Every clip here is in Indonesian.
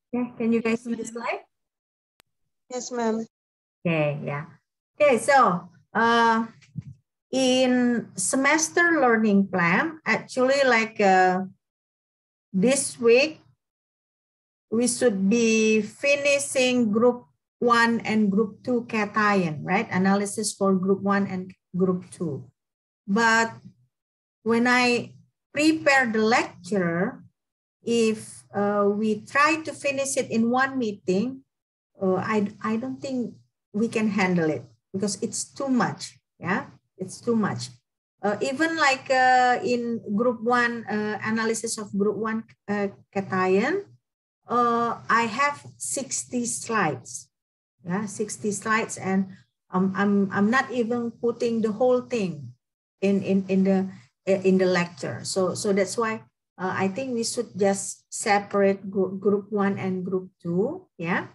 Okay, can you guys see the slide? Yes, ma'am. Okay, yeah. Okay, so in semester learning plan, actually like this week, we should be finishing group 1 and group 2 cation, right? Analysis for group 1 and group 2. But when I prepare the lecture, if we try to finish it in one meeting, I don't think we can handle it because it's too much. Yeah, it's too much. Even like in group 1 analysis of group 1 cation, I have 60 slides. Yeah, 60 slides, and I'm not even putting the whole thing in the lecture. So that's why I think we should just separate group 1 and group 2. Yeah.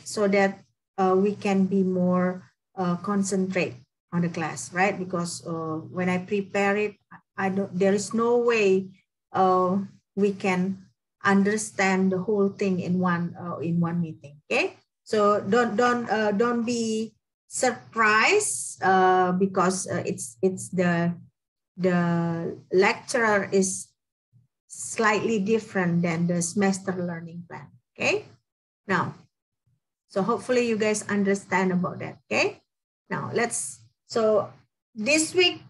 So that we can be more concentrate on the class, right? Because when I prepare it, there is no way we can understand the whole thing in one meeting. Okay, so don't be surprised because it's the lecturer is slightly different than the semester learning plan. Okay. Now, so hopefully you guys understand about that, okay? Now, so this week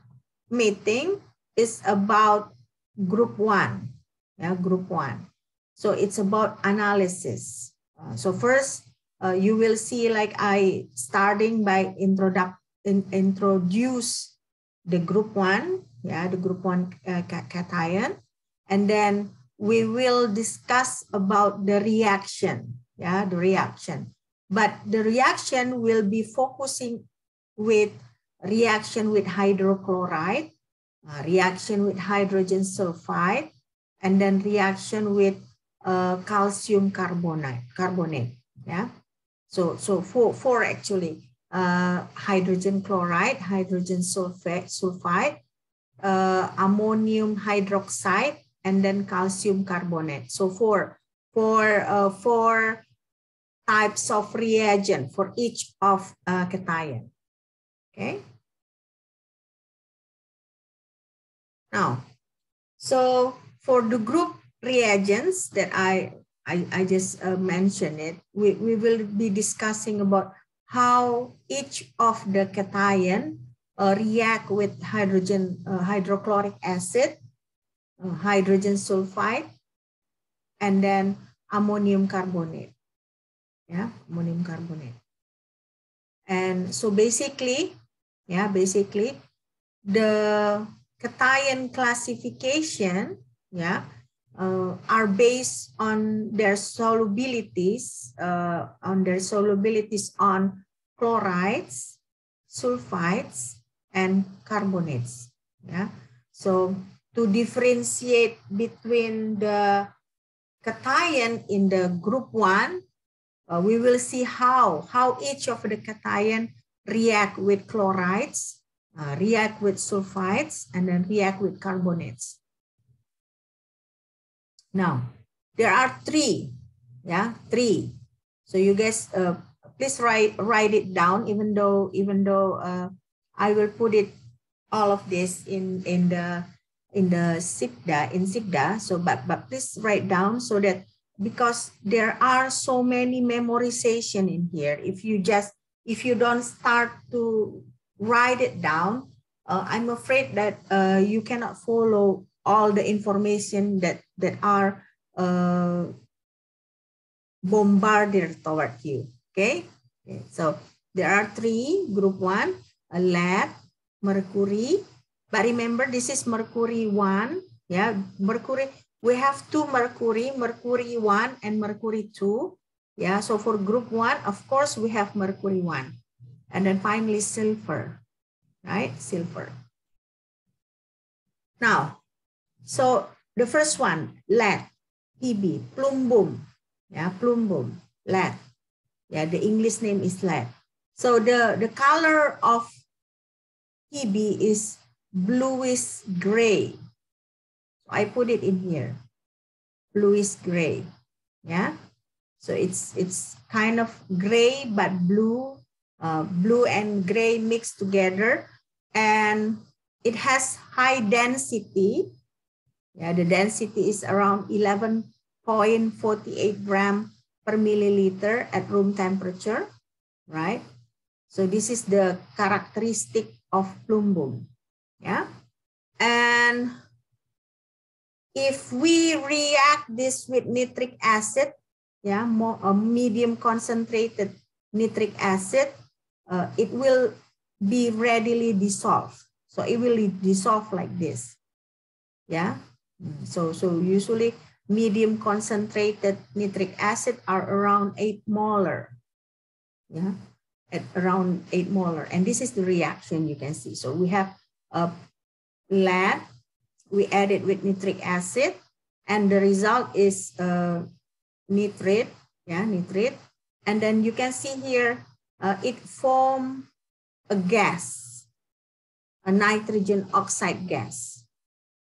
meeting is about group 1, yeah, group 1. So it's about analysis. So first, you will see like starting by introduce the group 1, yeah, the group 1 cation, and then we will discuss about the reaction, yeah, the reaction. But the reaction will be focusing with reaction with hydrochloride, reaction with hydrogen sulfide, and then reaction with calcium carbonate. Yeah. So four actually, hydrogen chloride, hydrogen sulfide, ammonium hydroxide, and then calcium carbonate. So four types of reagent for each of cation. Okay. Now, so for the group reagents that I just mentioned it, we will be discussing about how each of the cation react with hydrochloric acid, hydrogen sulfide, and then ammonium carbonate. Yeah, ammonium carbonate. And so basically, the cation classification, are based on their solubilities, on chlorides, sulfides, and carbonates. Yeah. So to differentiate between the cation in the group 1, we will see how each of the cation react with chlorides, react with sulfides, and then react with carbonates. Now, there are 3, three. So you guys, please write it down. Even though I will put it all of this in the SIGDA. So, but please write down so that, because there are so many memorization in here. If you don't start to write it down, I'm afraid that you cannot follow all the information that are bombarded toward you. Okay? So there are 3. Group 1, lead, mercury. But remember, this is mercury 1. Yeah, mercury. We have 2 mercury 1 and mercury 2. Yeah, so for group 1, of course, we have mercury 1. And then finally, silver, right? Silver. Now, so the first one, lead, Pb, plumbum. Yeah, plumbum, lead. Yeah, the English name is lead. So the color of Pb is bluish gray. So I put it in here, bluish gray. Yeah, so it's kind of gray but blue, blue and gray mixed together, and it has high density. Yeah, the density is around 11.48 gram per milliliter at room temperature, right? So this is the characteristic of plumbum. Yeah, and if we react this with nitric acid, yeah, medium concentrated nitric acid, it will be readily dissolved. So it will dissolve like this. Yeah. So usually medium concentrated nitric acid are around 8 molar. Yeah, at around 8 molar. And this is the reaction you can see. So we have a lead, we add it with nitric acid, and the result is nitrate. Yeah, nitrate. And then you can see here, it forms a gas, a nitrogen oxide gas.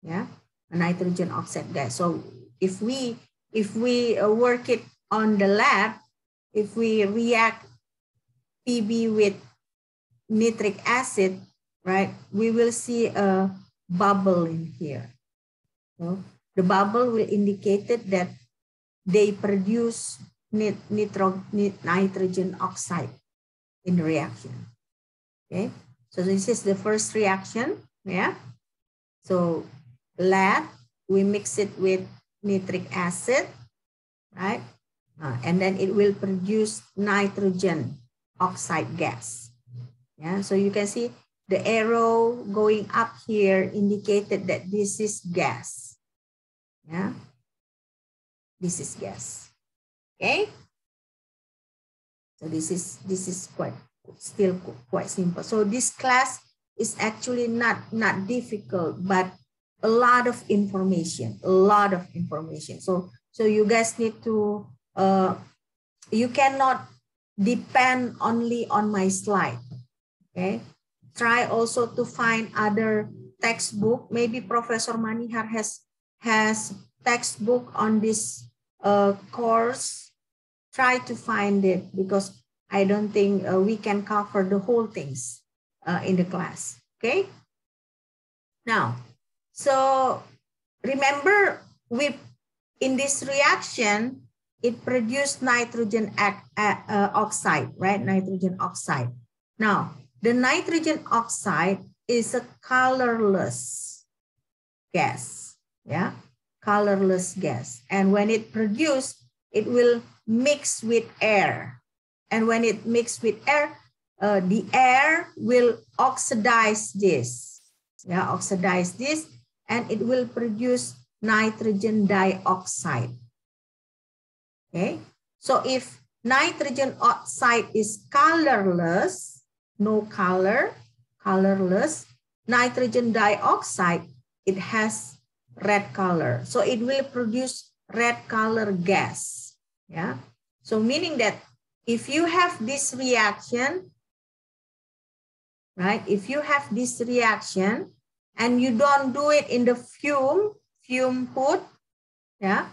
Yeah, a nitrogen oxide gas. So if we work it on the lab, if we react PB with nitric acid, right, we will see a bubble in here. So the bubble will indicate that they produce nitrogen oxide in the reaction. Okay, so this is the first reaction. Yeah, so lead, we mix it with nitric acid, right? And then it will produce nitrogen oxide gas. Yeah, so you can see the arrow going up here indicated that this is gas. Yeah, this is gas. Okay, so this is still quite simple. So this class is actually not difficult, but a lot of information, So you guys need to, you cannot depend only on my slide. Okay, try also to find other textbook. Maybe Professor Manihar has textbook on this course. Try to find it, because I don't think we can cover the whole things in the class. Okay. Now, so remember, in this reaction, it produced nitrogen oxide, right? Nitrogen oxide. Now, the nitrogen oxide is a colorless gas, yeah, colorless gas. And when it produced, it will mix with air. And when it mixes with air, the air will oxidize this, yeah, oxidize this, and it will produce nitrogen dioxide. Okay, so if nitrogen oxide is colorless, no color, colorless, nitrogen dioxide, it has red color. So it will produce red color gas. Yeah, so meaning that if you have this reaction, right? If you have this reaction and you don't do it in the fume hood, yeah,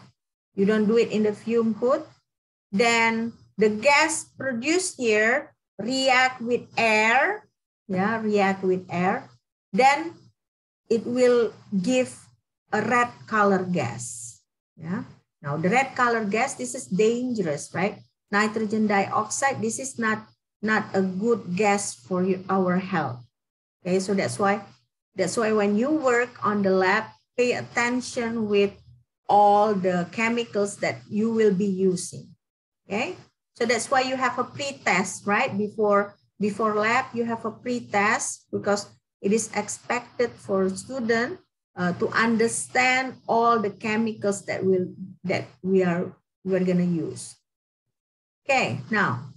you don't do it in the fume hood, then the gas produced here react with air, yeah, react with air, then it will give a red color gas. Yeah. Now the red color gas, this is dangerous, right? Nitrogen dioxide, this is not a good gas for our health. Okay, so that's why when you work on the lab, pay attention with all the chemicals that you will be using. Okay, so that's why you have a pre-test, right? Before lab, you have a pre-test, because it is expected for student to understand all the chemicals that we're gonna use. Okay, now,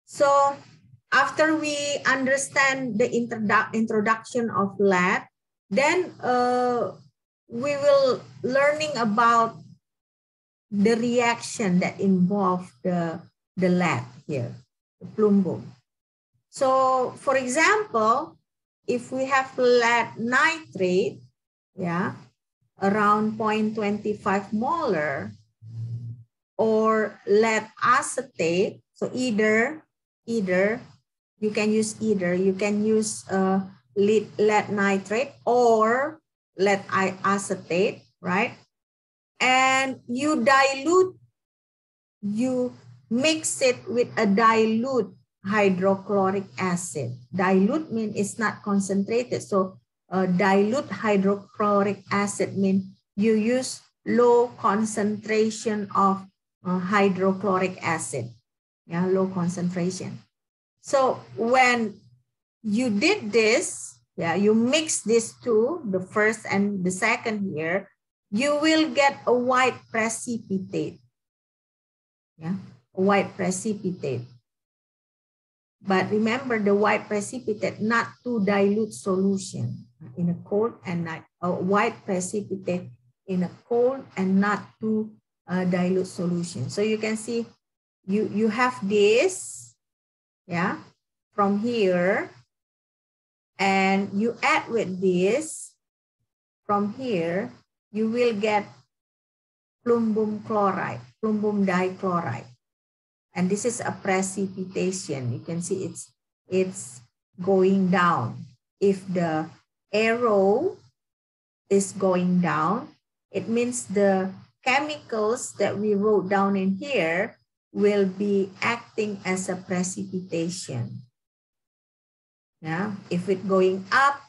so after we understand the introduction of lab, then we will learning about the reaction that involve the lab here, the plumbum. So for example, if we have lead nitrate, yeah, around 0.25 molar, or lead acetate. So either you can use lead nitrate or lead acetate, right? And you mix it with a dilute hydrochloric acid. Dilute means it's not concentrated. So dilute hydrochloric acid means you use low concentration of hydrochloric acid. Yeah, low concentration. So when you did this, yeah, you mix these two, the first and the second here, you will get a white precipitate. Yeah, a white precipitate. But remember, the white precipitate, not too dilute solution in a cold and not a white precipitate in a cold and not too dilute solution. So you can see you have this, yeah, from here, and you add with this from here, you will get plumbum chloride, plumbum dichloride. And this is a precipitation. You can see it's going down. If the arrow is going down, it means the chemicals that we wrote down in here will be acting as a precipitation. Yeah, if it's going up,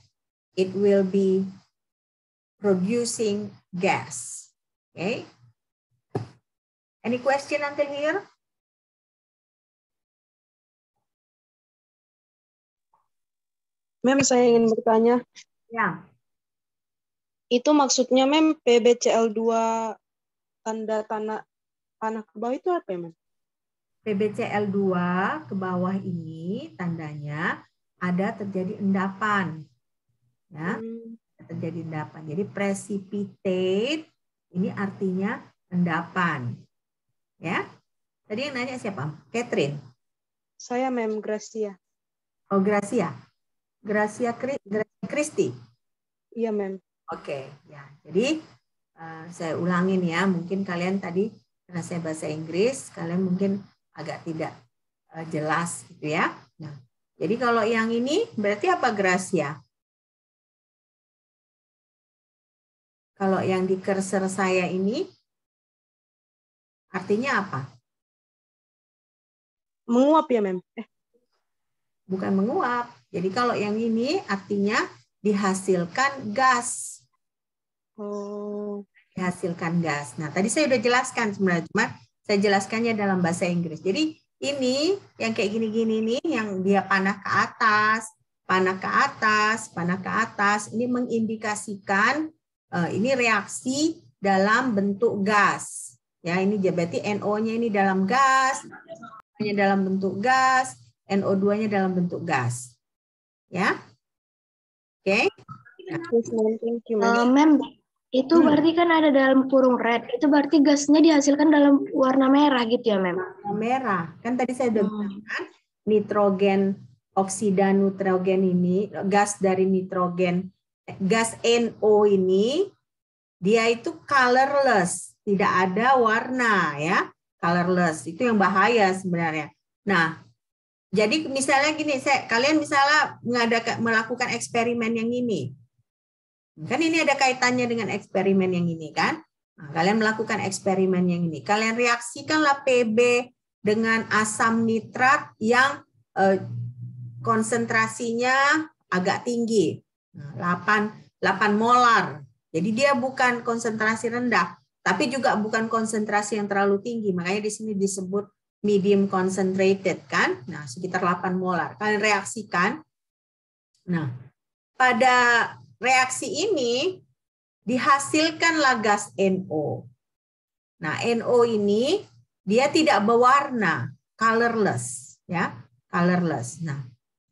it will be producing gas. Okay. Any question until here? Mem, saya ingin bertanya. Ya. Itu maksudnya, Mem, PbCl2 tanda panah ke bawah itu apa ya, Mem? PbCl2 ke bawah ini tandanya ada terjadi endapan. Ya, terjadi endapan. Jadi precipitate ini artinya endapan. Ya. Tadi yang nanya siapa? Catherine. Saya, Mem, Gracia. Oh, Gracia. Gracia Christy. Iya, Mem. Oke, ya. Jadi saya ulangin ya. Mungkin kalian tadi karena saya bahasa Inggris, kalian mungkin agak tidak jelas gitu ya. Nah, jadi kalau yang ini berarti apa, Gracia? Kalau yang di cursor saya ini artinya apa? Menguap ya, Mem? Bukan menguap. Jadi kalau yang ini artinya dihasilkan gas. Oh. Dihasilkan gas. Nah, tadi saya udah jelaskan sebenarnya, cuma saya jelaskannya dalam bahasa Inggris. Jadi ini yang kayak gini-gini nih, yang dia panah ke atas, panah ke atas, panah ke atas, ini mengindikasikan ini reaksi dalam bentuk gas. Ya, ini berarti NO-nya ini dalam gas, NO-nya dalam bentuk gas, NO2-nya dalam bentuk gas. Ya. Oke. Mem, itu berarti kan ada dalam kurung red. Itu berarti gasnya dihasilkan dalam warna merah gitu ya, Mem? Warna merah. Kan tadi saya udah bilang kan, nitrogen oksida nitrogen ini, gas dari nitrogen, gas NO ini, dia itu colorless, tidak ada warna ya, colorless. Itu yang bahaya sebenarnya. Nah, jadi misalnya gini, kalian misalnya melakukan eksperimen yang ini. Kan ini ada kaitannya dengan eksperimen yang ini kan. Nah, kalian melakukan eksperimen yang ini. Kalian reaksikanlah Pb dengan asam nitrat yang konsentrasinya agak tinggi. Nah, 8 molar. Jadi dia bukan konsentrasi rendah, tapi juga bukan konsentrasi yang terlalu tinggi. Makanya di sini disebut medium concentrated kan. Nah, sekitar 8 molar. Kalian reaksikan. Nah, pada reaksi ini dihasilkanlah gas NO. Nah, NO ini dia tidak berwarna, colorless ya, colorless. Nah,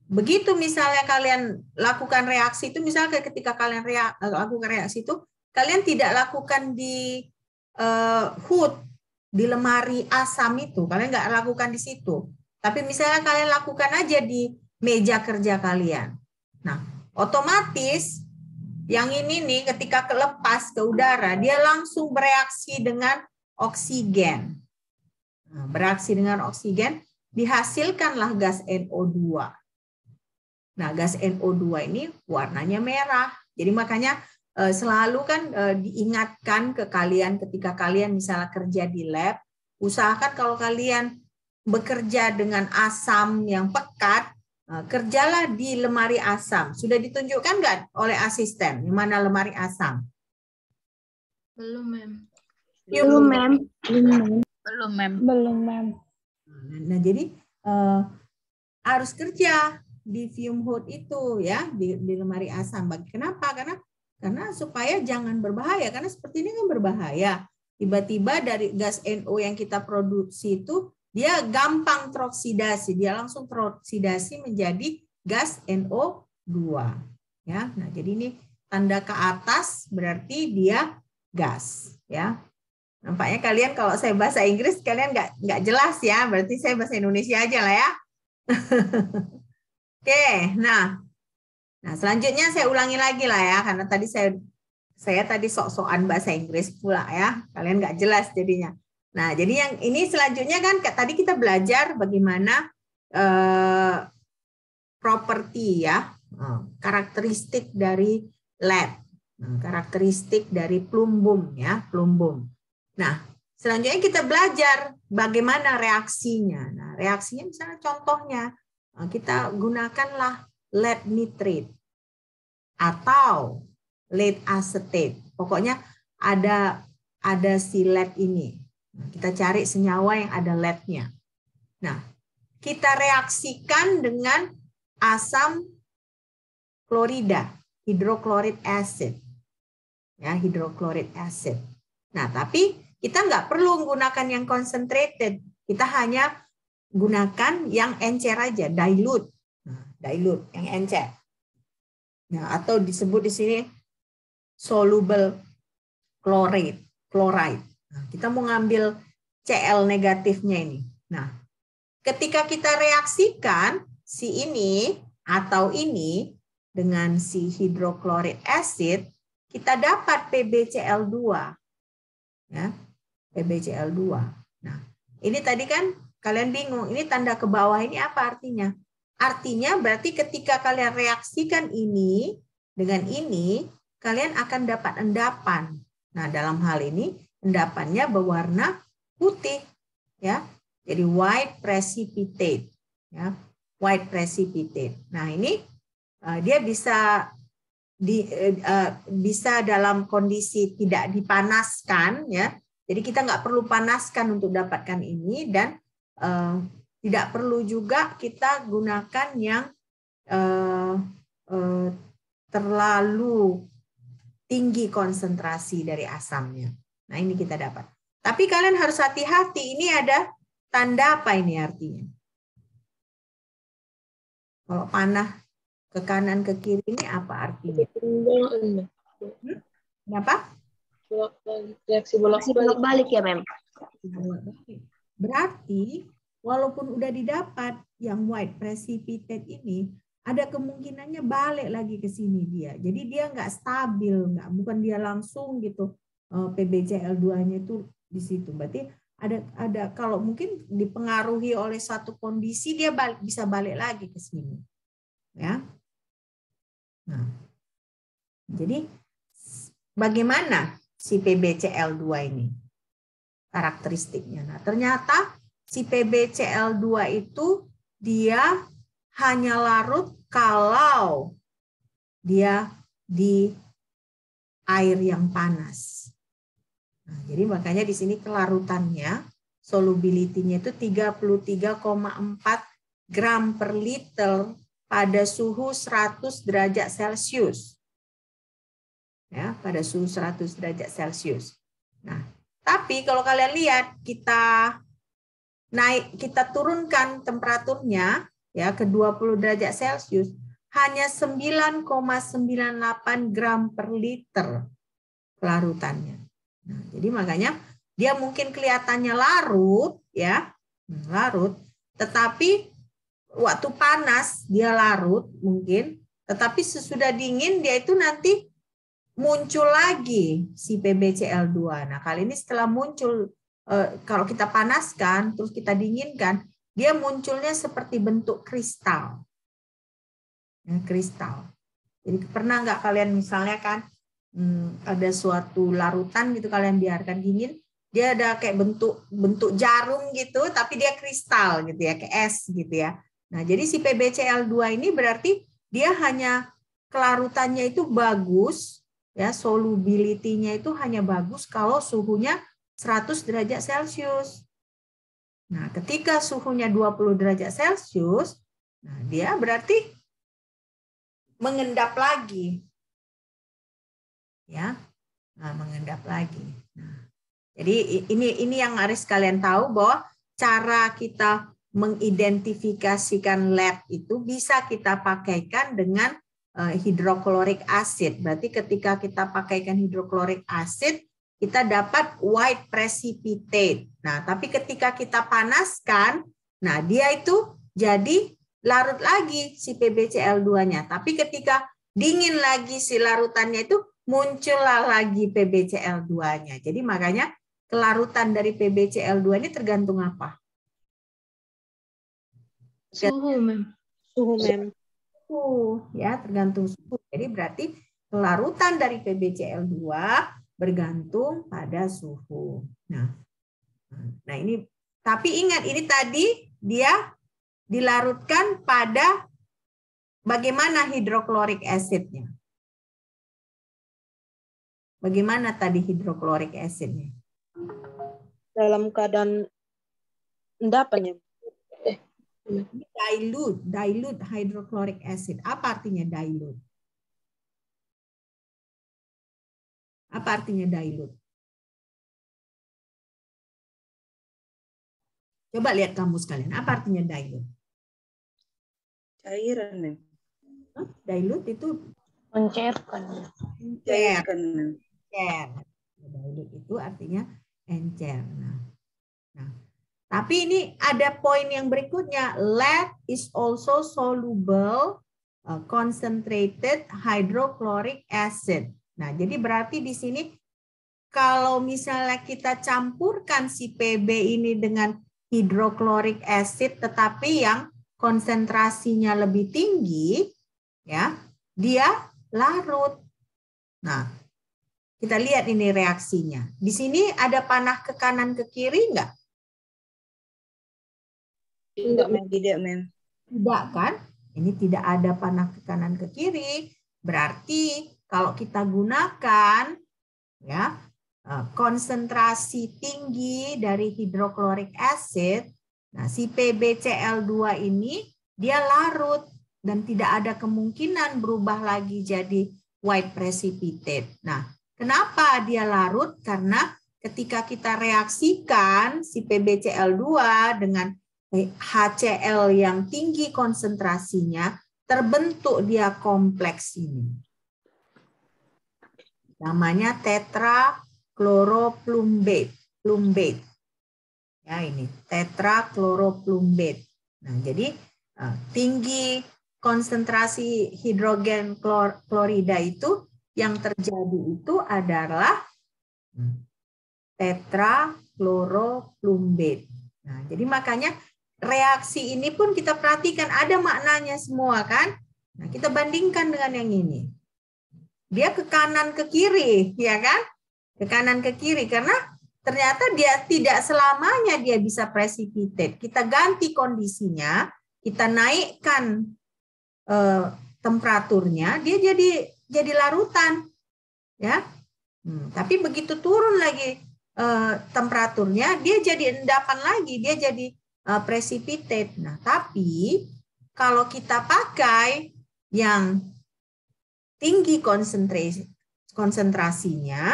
begitu misalnya kalian lakukan reaksi itu, misalnya ketika kalian lakukan reaksi itu, kalian tidak lakukan di hood, di lemari asam itu, kalian nggak lakukan di situ. Tapi misalnya kalian lakukan aja di meja kerja kalian. Nah, otomatis yang ini nih ketika kelepas ke udara, dia langsung bereaksi dengan oksigen. Nah, bereaksi dengan oksigen, dihasilkanlah gas NO2. Nah, gas NO2 ini warnanya merah. Jadi makanya selalu kan diingatkan ke kalian ketika kalian misalnya kerja di lab, usahakan kalau kalian bekerja dengan asam yang pekat, kerjalah di lemari asam. Sudah ditunjukkan nggak oleh asisten di mana lemari asam? Belum, Mem. Belum, Mem. Belum, Mem. Belum, Mem. Nah, jadi harus kerja di fume hood itu ya, di lemari asam. Kenapa? Karena supaya jangan berbahaya, karena seperti ini kan berbahaya. Tiba-tiba dari gas NO yang kita produksi itu dia gampang teroksidasi, dia langsung teroksidasi menjadi gas NO2 ya. Nah, jadi ini tanda ke atas berarti dia gas ya. Nampaknya kalian kalau saya bahasa Inggris kalian nggak jelas ya, berarti saya bahasa Indonesia aja lah ya. Oke, nah selanjutnya saya ulangi lagi lah ya, karena tadi saya tadi sok-sokan bahasa Inggris pula ya, kalian nggak jelas jadinya. Nah, jadi yang ini selanjutnya kan tadi kita belajar bagaimana properti ya, karakteristik dari lead, karakteristik dari plumbum ya, plumbum. Nah, selanjutnya kita belajar bagaimana reaksinya. Nah, reaksinya misalnya contohnya kita gunakanlah lead nitrate atau lead acetate. Pokoknya ada si lead ini. Nah, kita cari senyawa yang ada leadnya. Nah, kita reaksikan dengan asam klorida, hidrochloric acid. Ya, hidrochloric acid. Nah, tapi kita nggak perlu menggunakan yang concentrated. Kita hanya gunakan yang encer aja, dilute. Nah, dilute, yang encer. Nah, atau disebut di sini soluble chloride. Nah, kita mau ngambil Cl negatifnya ini. Nah, ketika kita reaksikan si ini atau ini dengan si hidrochloric acid, kita dapat PbCl2. Ya, PbCl2. Nah, ini tadi kan kalian bingung, ini tanda ke bawah ini apa artinya? Artinya berarti ketika kalian reaksikan ini dengan ini, kalian akan dapat endapan. Nah, dalam hal ini endapannya berwarna putih, ya. Jadi white precipitate, ya. White precipitate. Nah, ini dia bisa bisa dalam kondisi tidak dipanaskan, ya. Jadi kita nggak perlu panaskan untuk dapatkan ini, dan tidak perlu juga kita gunakan yang terlalu tinggi konsentrasi dari asamnya. Nah, ini kita dapat. Tapi kalian harus hati-hati, ini ada tanda apa ini artinya? Kalau panah ke kanan ke kiri ini apa artinya? Kenapa? Reaksi bolak-balik ya, Mem. Berarti walaupun udah didapat yang white precipitate ini, ada kemungkinannya balik lagi ke sini dia. Jadi dia nggak stabil, bukan dia langsung gitu PbCl2-nya itu di situ. Berarti ada kalau mungkin dipengaruhi oleh satu kondisi dia bisa balik lagi ke sini. Ya. Nah. Jadi bagaimana si PbCl2 ini karakteristiknya? Nah, ternyata si PbCl2 itu dia hanya larut kalau dia di air yang panas. Nah, jadi makanya di sini kelarutannya, solubility-nya itu 33,4 gram per liter pada suhu 100 derajat Celcius. Ya, pada suhu 100 derajat Celcius. Nah, tapi kalau kalian lihat kita turunkan temperaturnya ya ke 20 derajat Celcius, hanya 9,98 gram per liter kelarutannya. Nah, jadi makanya dia mungkin kelihatannya larut ya, larut, tetapi waktu panas dia larut mungkin, tetapi sesudah dingin dia itu nanti muncul lagi si PbCl2. Nah, kali ini setelah muncul kalau kita panaskan, terus kita dinginkan, dia munculnya seperti bentuk kristal. Ya, kristal. Jadi pernah nggak kalian misalnya kan ada suatu larutan gitu kalian biarkan dingin, dia ada kayak bentuk jarum gitu, tapi dia kristal gitu ya, kayak es gitu ya. Nah, jadi si PbCl2 ini berarti dia hanya kelarutannya itu bagus, ya, solubility-nya itu hanya bagus kalau suhunya 100 derajat Celcius. Nah, ketika suhunya 20 derajat Celcius, nah dia berarti mengendap lagi. Ya. Nah, mengendap lagi. Nah, jadi ini yang harus kalian tahu bahwa cara kita mengidentifikasikan lab itu bisa kita pakaikan dengan hidroklorik acid. Berarti ketika kita pakaikan hidroklorik acid, kita dapat white precipitate. Nah, tapi ketika kita panaskan, nah dia itu jadi larut lagi si PbCl2-nya. Tapi ketika dingin lagi si larutannya itu muncullah lagi PbCl2-nya. Jadi makanya kelarutan dari PbCl2 ini tergantung apa? Suhu, Mem. Suhu, Mem. Ya, tergantung suhu. Jadi berarti kelarutan dari PbCl2 bergantung pada suhu. Nah ini, tapi ingat ini tadi dia dilarutkan pada bagaimana hidroklorik acidnya? Bagaimana tadi hidroklorik acidnya? Dalam keadaan endapan ya. Dilute hydrochloric acid. Apa artinya dilute? Apa artinya dilute? Coba lihat kamus kalian. Apa artinya dilute? Cairan, Mem. Dilute itu Mencairkan. Cairkan, Mem. encer. Dilute itu artinya encer. Nah, tapi ini ada poin yang berikutnya. Lead is also soluble concentrated hydrochloric acid. Nah, jadi berarti di sini kalau misalnya kita campurkan si Pb ini dengan hidrochloric acid, tetapi yang konsentrasinya lebih tinggi, ya, dia larut. Nah, kita lihat ini reaksinya. Di sini ada panah ke kanan ke kiri enggak? Tidak, Mem. Tidak kan? Ini tidak ada panah ke kanan ke kiri. Berarti kalau kita gunakan ya konsentrasi tinggi dari hidroklorik acid, nah si PbCl2 ini dia larut dan tidak ada kemungkinan berubah lagi jadi white precipitate. Nah, kenapa dia larut? Karena ketika kita reaksikan si PbCl2 dengan HCl yang tinggi konsentrasinya, terbentuk dia kompleks ini. Namanya tetrakloroplumbat. Ya, ini tetrakloroplumbat. Nah, jadi tinggi konsentrasi hidrogen klorida itu yang terjadi itu adalah tetrakloroplumbat. Nah, jadi makanya reaksi ini pun kita perhatikan ada maknanya semua kan. Nah, kita bandingkan dengan yang ini. Dia ke kanan ke kiri, ya kan? Ke kanan ke kiri karena ternyata dia tidak selamanya dia bisa precipitate. Kita ganti kondisinya, kita naikkan temperaturnya, dia jadi larutan, ya. Tapi begitu turun lagi temperaturnya, dia jadi endapan lagi, dia jadi precipitate. Nah, tapi kalau kita pakai yang tinggi konsentrasinya,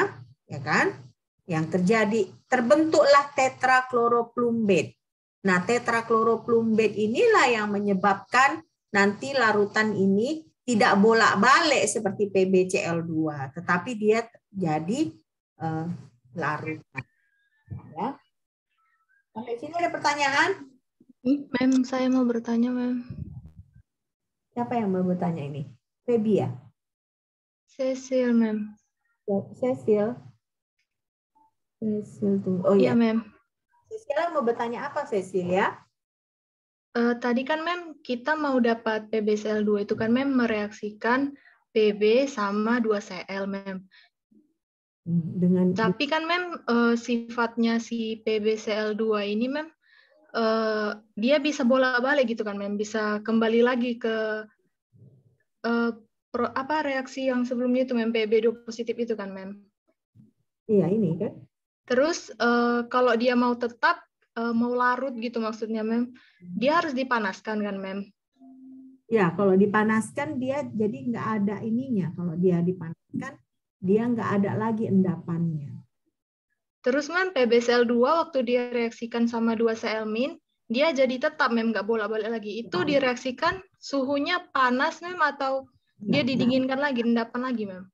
ya kan? Yang terbentuklah tetrakloroplumbat. Nah, tetrakloroplumbat inilah yang menyebabkan nanti larutan ini tidak bolak-balik seperti PbCl2, tetapi dia jadi larutan. Ya. Sampai sini ada pertanyaan? Mem, saya mau bertanya, Mem. Siapa yang mau bertanya ini? Febi ya? Cecil, Mem. Cecil tunggu. Oh Iya, ya. Mem. Cecilia mau bertanya apa, Cecilia? Tadi kan Mem, kita mau dapat PbCl2 itu kan Mem mereaksikan Pb sama 2Cl Mem. Dengan Tapi kan Mem, sifatnya si PbCl2 ini Mem, dia bisa bolak-balik gitu kan Mem, bisa kembali lagi ke reaksi yang sebelumnya itu Mem, Pb2 positif itu kan Mem. iya ini kan. Terus kalau dia mau tetap mau larut gitu maksudnya Mem, dia harus dipanaskan kan Mem. Ya, kalau dipanaskan dia jadi nggak ada ininya. Kalau dia dipanaskan, dia nggak ada lagi endapannya. Terus Mem, PbCl2 waktu dia reaksikan sama 2Cl-, dia jadi tetap Mem, nggak bolak-balik lagi. Itu direaksikan suhunya panas Mem atau dia didinginkan lagi, endapan lagi Mem?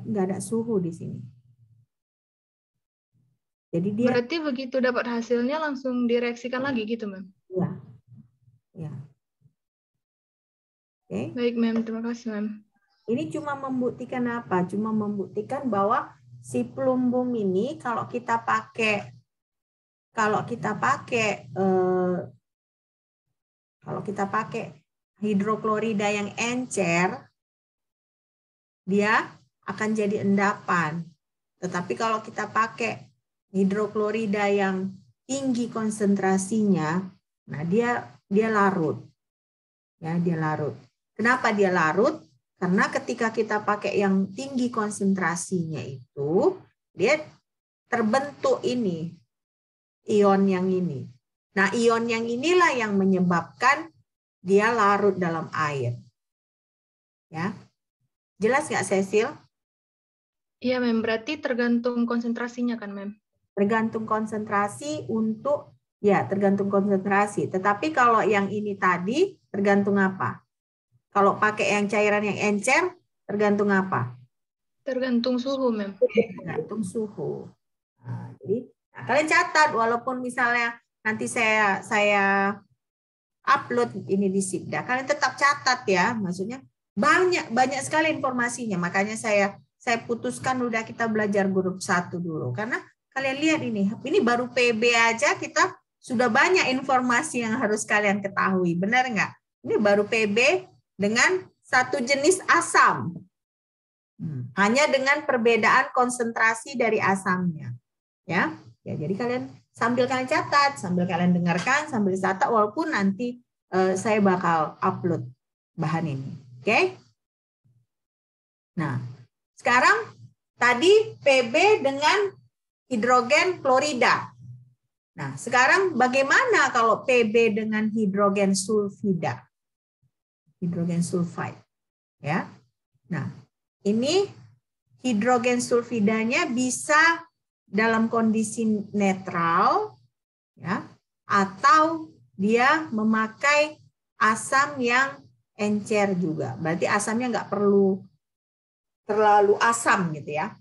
Nggak ada suhu di sini. Jadi dia berarti begitu dapat hasilnya langsung direaksikan lagi gitu Mem? ya. Ya. Oke. Baik Mem, terima kasih Mem. Ini cuma membuktikan apa? Cuma membuktikan bahwa si plumbum ini kalau kita pakai hidroklorida yang encer, dia akan jadi endapan. Tetapi kalau kita pakai hidroklorida yang tinggi konsentrasinya, nah dia larut. Ya, dia larut. Kenapa dia larut? Karena ketika kita pakai yang tinggi konsentrasinya itu, dia terbentuk ini, ion yang ini. Nah, ion yang inilah yang menyebabkan dia larut dalam air. Ya, jelas nggak Cecil? Iya Mem, berarti tergantung konsentrasinya kan Mem? Tergantung konsentrasi tergantung konsentrasi. Tetapi kalau yang ini tadi tergantung apa? Kalau pakai yang cairan yang encer, tergantung apa? Tergantung suhu, Mem. Tergantung suhu. Nah, jadi kalian catat, walaupun misalnya nanti saya upload ini di Sibda, kalian tetap catat ya. Maksudnya banyak sekali informasinya. Makanya saya putuskan udah kita belajar grup 1 dulu. Karena kalian lihat ini baru PB aja kita sudah banyak informasi yang harus kalian ketahui. Benar nggak? Ini baru PB dengan satu jenis asam. Hanya dengan perbedaan konsentrasi dari asamnya. Ya, jadi kalian sambil kalian catat, sambil kalian dengarkan, sambil catat, walaupun nanti saya bakal upload bahan ini. Oke? Nah, sekarang tadi PB dengan hidrogen klorida. Nah, sekarang bagaimana kalau PB dengan hidrogen sulfida? Hidrogen sulfide, ya. Nah, ini hidrogen sulfidanya bisa dalam kondisi netral, ya, atau dia memakai asam yang encer juga. Berarti asamnya nggak perlu terlalu asam gitu ya.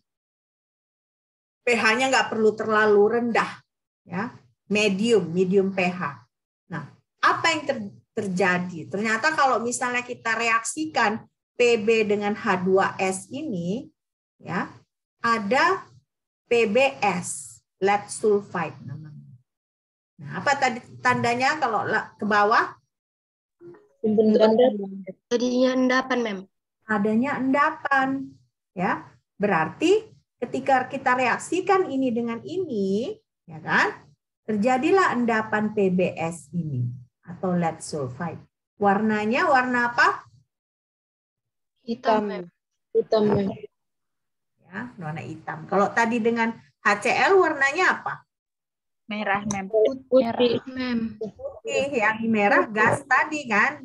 pH-nya nggak perlu terlalu rendah, ya, medium pH. Nah, apa yang terjadi? Ternyata kalau misalnya kita reaksikan PB dengan H2S ini, ya, ada PBS, lead sulfide namanya. Nah, apa tadi tandanya kalau ke bawah? Jadinya endapan, Mem. Adanya endapan, ya. Berarti ketika kita reaksikan ini dengan ini, ya kan, terjadilah endapan PBS ini atau lead sulfide. Warnanya warna apa? Hitam. Hitam. Ya, warna hitam. Kalau tadi dengan HCl warnanya apa? Merah, Mem. Putih. Mem. Putih. Yang merah gas tadi kan.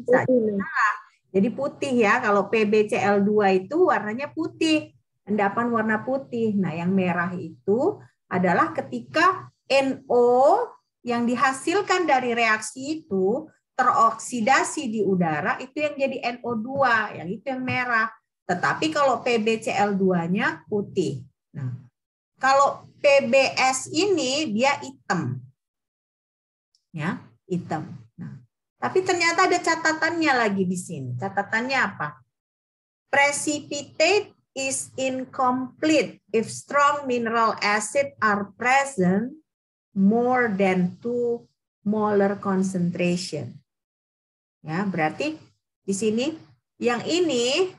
Jadi putih ya. Kalau PbCl2 itu warnanya putih. Endapan warna putih. Nah, yang merah itu adalah ketika NO yang dihasilkan dari reaksi itu teroksidasi di udara, itu yang jadi NO2, yang itu yang merah. Tetapi kalau PbCl2-nya putih. Nah, kalau PBS ini dia hitam. Ya, hitam. Nah, tapi ternyata ada catatannya lagi di sini. Catatannya apa? Precipitate is incomplete if strong mineral acid are present more than 2 molar concentration. Ya, berarti di sini yang ini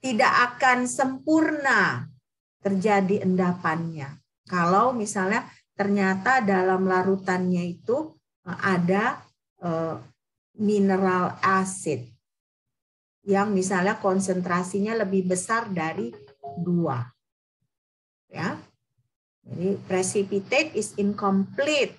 tidak akan sempurna terjadi endapannya. Kalau misalnya ternyata dalam larutannya itu ada mineral acid yang misalnya konsentrasinya lebih besar dari 2. Ya. Jadi precipitate is incomplete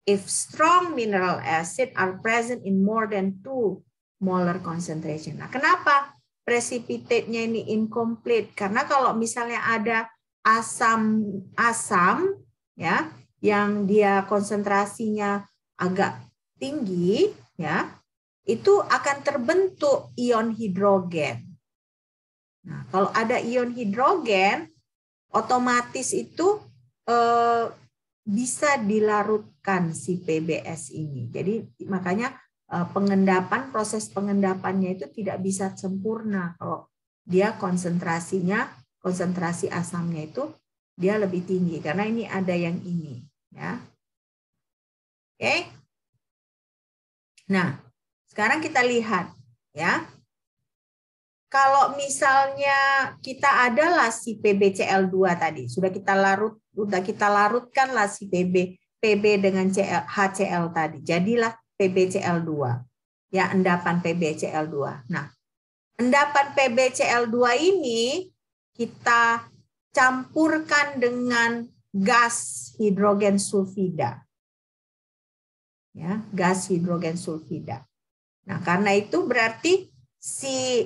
if strong mineral acid are present in more than 2 molar concentration. Nah, kenapa precipitate-nya ini incomplete? Karena kalau misalnya ada asam ya yang dia konsentrasinya agak tinggi ya, itu akan terbentuk ion hidrogen. Nah, kalau ada ion hidrogen otomatis itu bisa dilarutkan si PBS ini. Jadi makanya proses pengendapannya itu tidak bisa sempurna kalau dia konsentrasi asamnya itu dia lebih tinggi karena ini ada yang ini ya. Oke. Nah, sekarang kita lihat ya. Kalau misalnya kita adalah si PbCl2 tadi, sudah kita larutkanlah si PB dengan HCl tadi. Jadilah PbCl2. Ya, endapan PbCl2. Nah, endapan PbCl2 ini kita campurkan dengan gas hidrogen sulfida. Ya, gas hidrogen sulfida. Nah, karena itu berarti si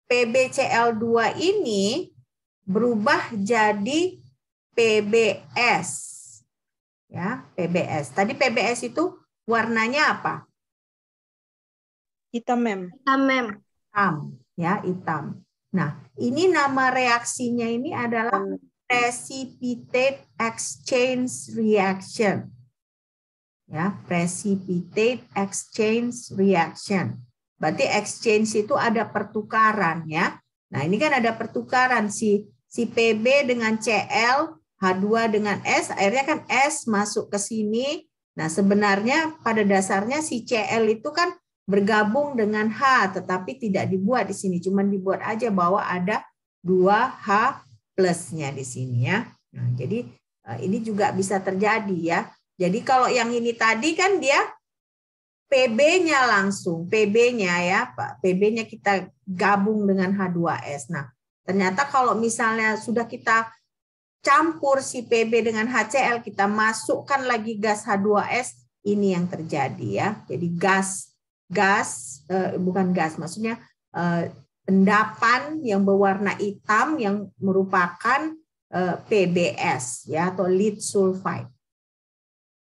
PbCl2 ini berubah jadi PbS. Ya, PbS. Tadi PbS itu warnanya apa? Hitam, Mem. Hitam, Mem. Hitam, ya, hitam. Nah, ini nama reaksinya ini adalah precipitate exchange reaction. Ya, precipitate exchange reaction. Berarti exchange itu ada pertukaran ya. Nah, ini kan ada pertukaran si Pb dengan Cl, H2 dengan S, akhirnya kan S masuk ke sini. Nah, sebenarnya pada dasarnya si Cl itu kan bergabung dengan H, tetapi tidak dibuat di sini, cuma dibuat aja bahwa ada 2H plusnya di sini ya. Nah, jadi ini juga bisa terjadi ya. Jadi kalau yang ini tadi kan dia PB-nya langsung, PB-nya ya, Pak. PB-nya kita gabung dengan H2S. Nah, ternyata kalau misalnya sudah kita campur si PB dengan HCl, kita masukkan lagi gas H2S, ini yang terjadi ya. Jadi maksudnya endapan yang berwarna hitam yang merupakan PBS ya atau lead sulfide.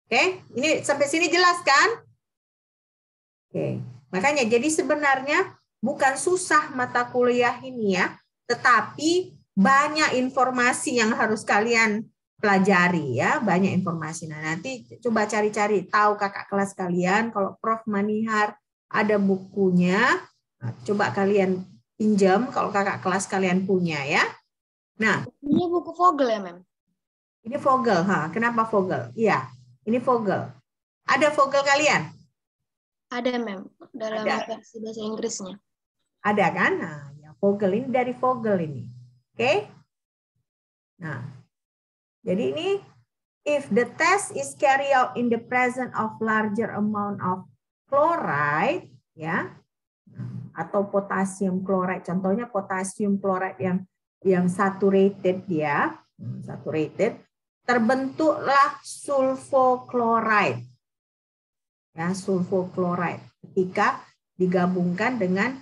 Oke, ini sampai sini jelas kan? Oke, makanya jadi sebenarnya bukan susah mata kuliah ini ya, tetapi banyak informasi yang harus kalian pelajari ya, banyak informasi. Nah, nanti coba cari-cari tahu kakak kelas kalian, kalau Prof Manihar ada bukunya, nah, coba kalian pinjam kalau kakak kelas kalian punya ya. Nah, ini buku Vogel ya, Mem? Ini Vogel, kenapa Vogel? Iya, ini Vogel. Ada Vogel kalian? Ada, Mem, dalam versi bahasa Inggrisnya. Ada kan? Nah, ya Vogel ini dari Vogel ini. Oke? Nah, jadi ini if the test is carried out in the presence of larger amount of chloride, ya, atau potassium chloride. Contohnya potassium chloride yang saturated ya, saturated, terbentuklah sulfochloride. Ya, sulfochloride ketika digabungkan dengan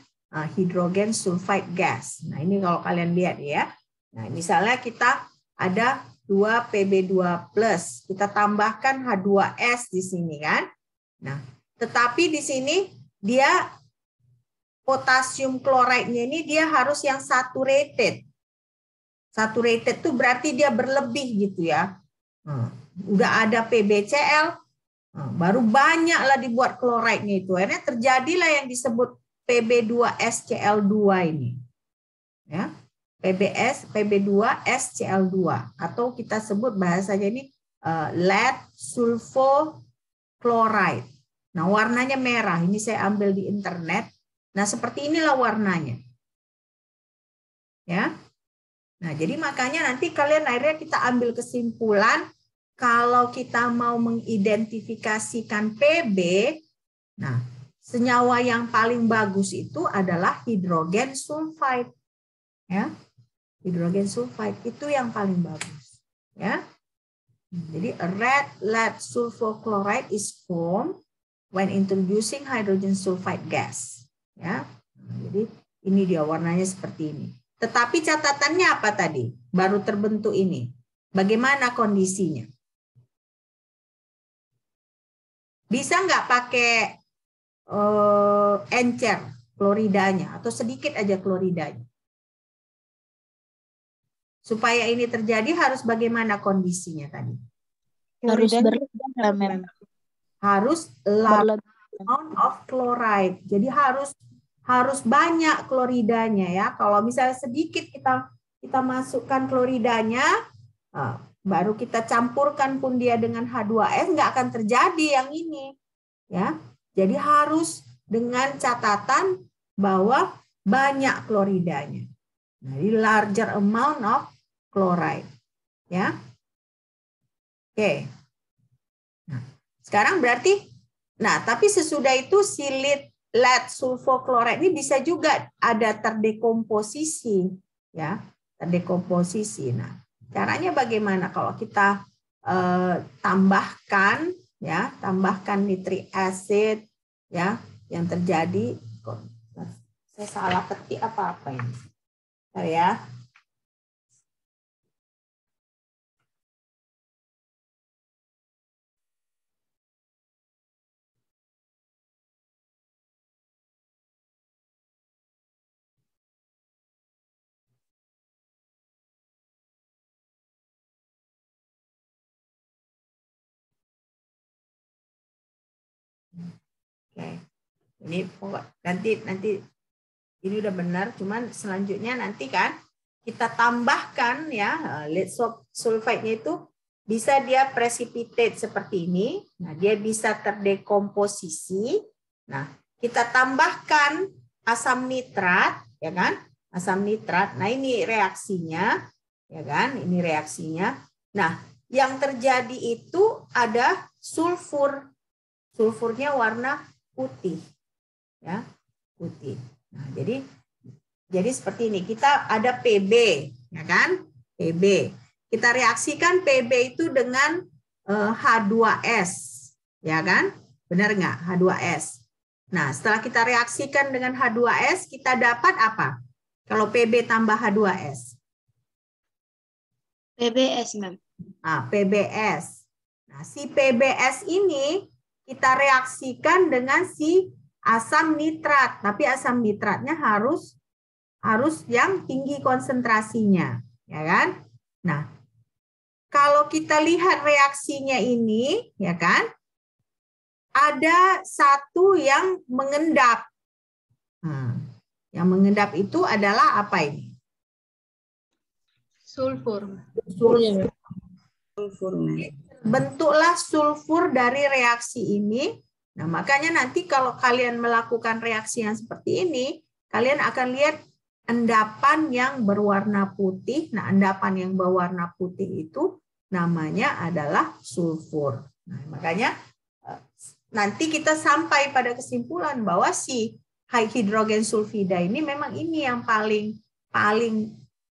hidrogen sulfide gas. Nah, ini kalau kalian lihat ya. Nah, misalnya kita ada 2 Pb2+, kita tambahkan H2S di sini kan. Nah, tetapi di sini dia potasium klorida-nya ini dia harus yang saturated. Saturated itu berarti dia berlebih gitu ya. Udah ada PbCl, baru banyaklah dibuat kloridnya itu. Akhirnya terjadilah yang disebut Pb2SCl2 ini. Ya. PBS, PB2SCl2 atau kita sebut bahasanya ini lead sulfochloride. Nah, warnanya merah. Ini saya ambil di internet. Nah, seperti inilah warnanya. Ya. Nah, jadi makanya nanti kalian akhirnya kita ambil kesimpulan kalau kita mau mengidentifikasikan PB, nah, senyawa yang paling bagus itu adalah hidrogen sulfide. Ya. Hidrogen sulfide itu yang paling bagus. Ya. Jadi red lead sulfochloride is formed when introducing hydrogen sulfide gas. Ya. Jadi ini dia warnanya seperti ini. Tetapi catatannya apa tadi? Baru terbentuk ini. Bagaimana kondisinya? Bisa nggak pakai encer kloridanya atau sedikit aja kloridanya? Supaya ini terjadi harus bagaimana kondisinya tadi? Harus berlebih, Mem. Harus large amount of chloride. Jadi harus banyak kloridanya ya. Kalau misalnya sedikit kita masukkan kloridanya, baru kita campurkan pun dia dengan H2S, nggak akan terjadi yang ini. Ya, jadi harus dengan catatan bahwa banyak kloridanya. Jadi larger amount of chloride. Ya. Oke. Nah, sekarang berarti, nah tapi sesudah itu si lead sulfochloride ini bisa juga ada terdekomposisi. Ya, terdekomposisi. Nah, caranya bagaimana kalau kita tambahkan nitric acid ya, yang terjadi, saya salah ketik apa ini. Bentar ya. Oke, ini nanti ini udah benar, cuman selanjutnya nanti kan kita tambahkan ya lead sulfide-nya itu bisa dia precipitate seperti ini. Nah, dia bisa terdekomposisi. Nah, kita tambahkan asam nitrat, ya kan? Asam nitrat. Nah, ini reaksinya, ya kan? Ini reaksinya. Nah, yang terjadi itu ada sulfur. Sulfurnya warna putih, ya, putih. Nah, jadi seperti ini. Kita ada PB, ya kan? PB. Kita reaksikan PB itu dengan H2S, ya kan? Benar nggak? H2S. Nah, setelah kita reaksikan dengan H2S, kita dapat apa? Kalau PB tambah H2S. PBS, Mem. Nah, PBS. Nah, si PBS ini kita reaksikan dengan si asam nitrat, tapi asam nitratnya harus yang tinggi konsentrasinya, ya kan? Nah, kalau kita lihat reaksinya ini, ya kan? Ada satu yang mengendap. Nah, yang mengendap itu adalah apa ini? Sulfur. Sulfur. Bentuklah sulfur dari reaksi ini. Nah, makanya nanti kalau kalian melakukan reaksi yang seperti ini, kalian akan lihat endapan yang berwarna putih. Nah, endapan yang berwarna putih itu namanya adalah sulfur. Nah, makanya nanti kita sampai pada kesimpulan bahwa si hydrogen sulfida ini memang ini yang paling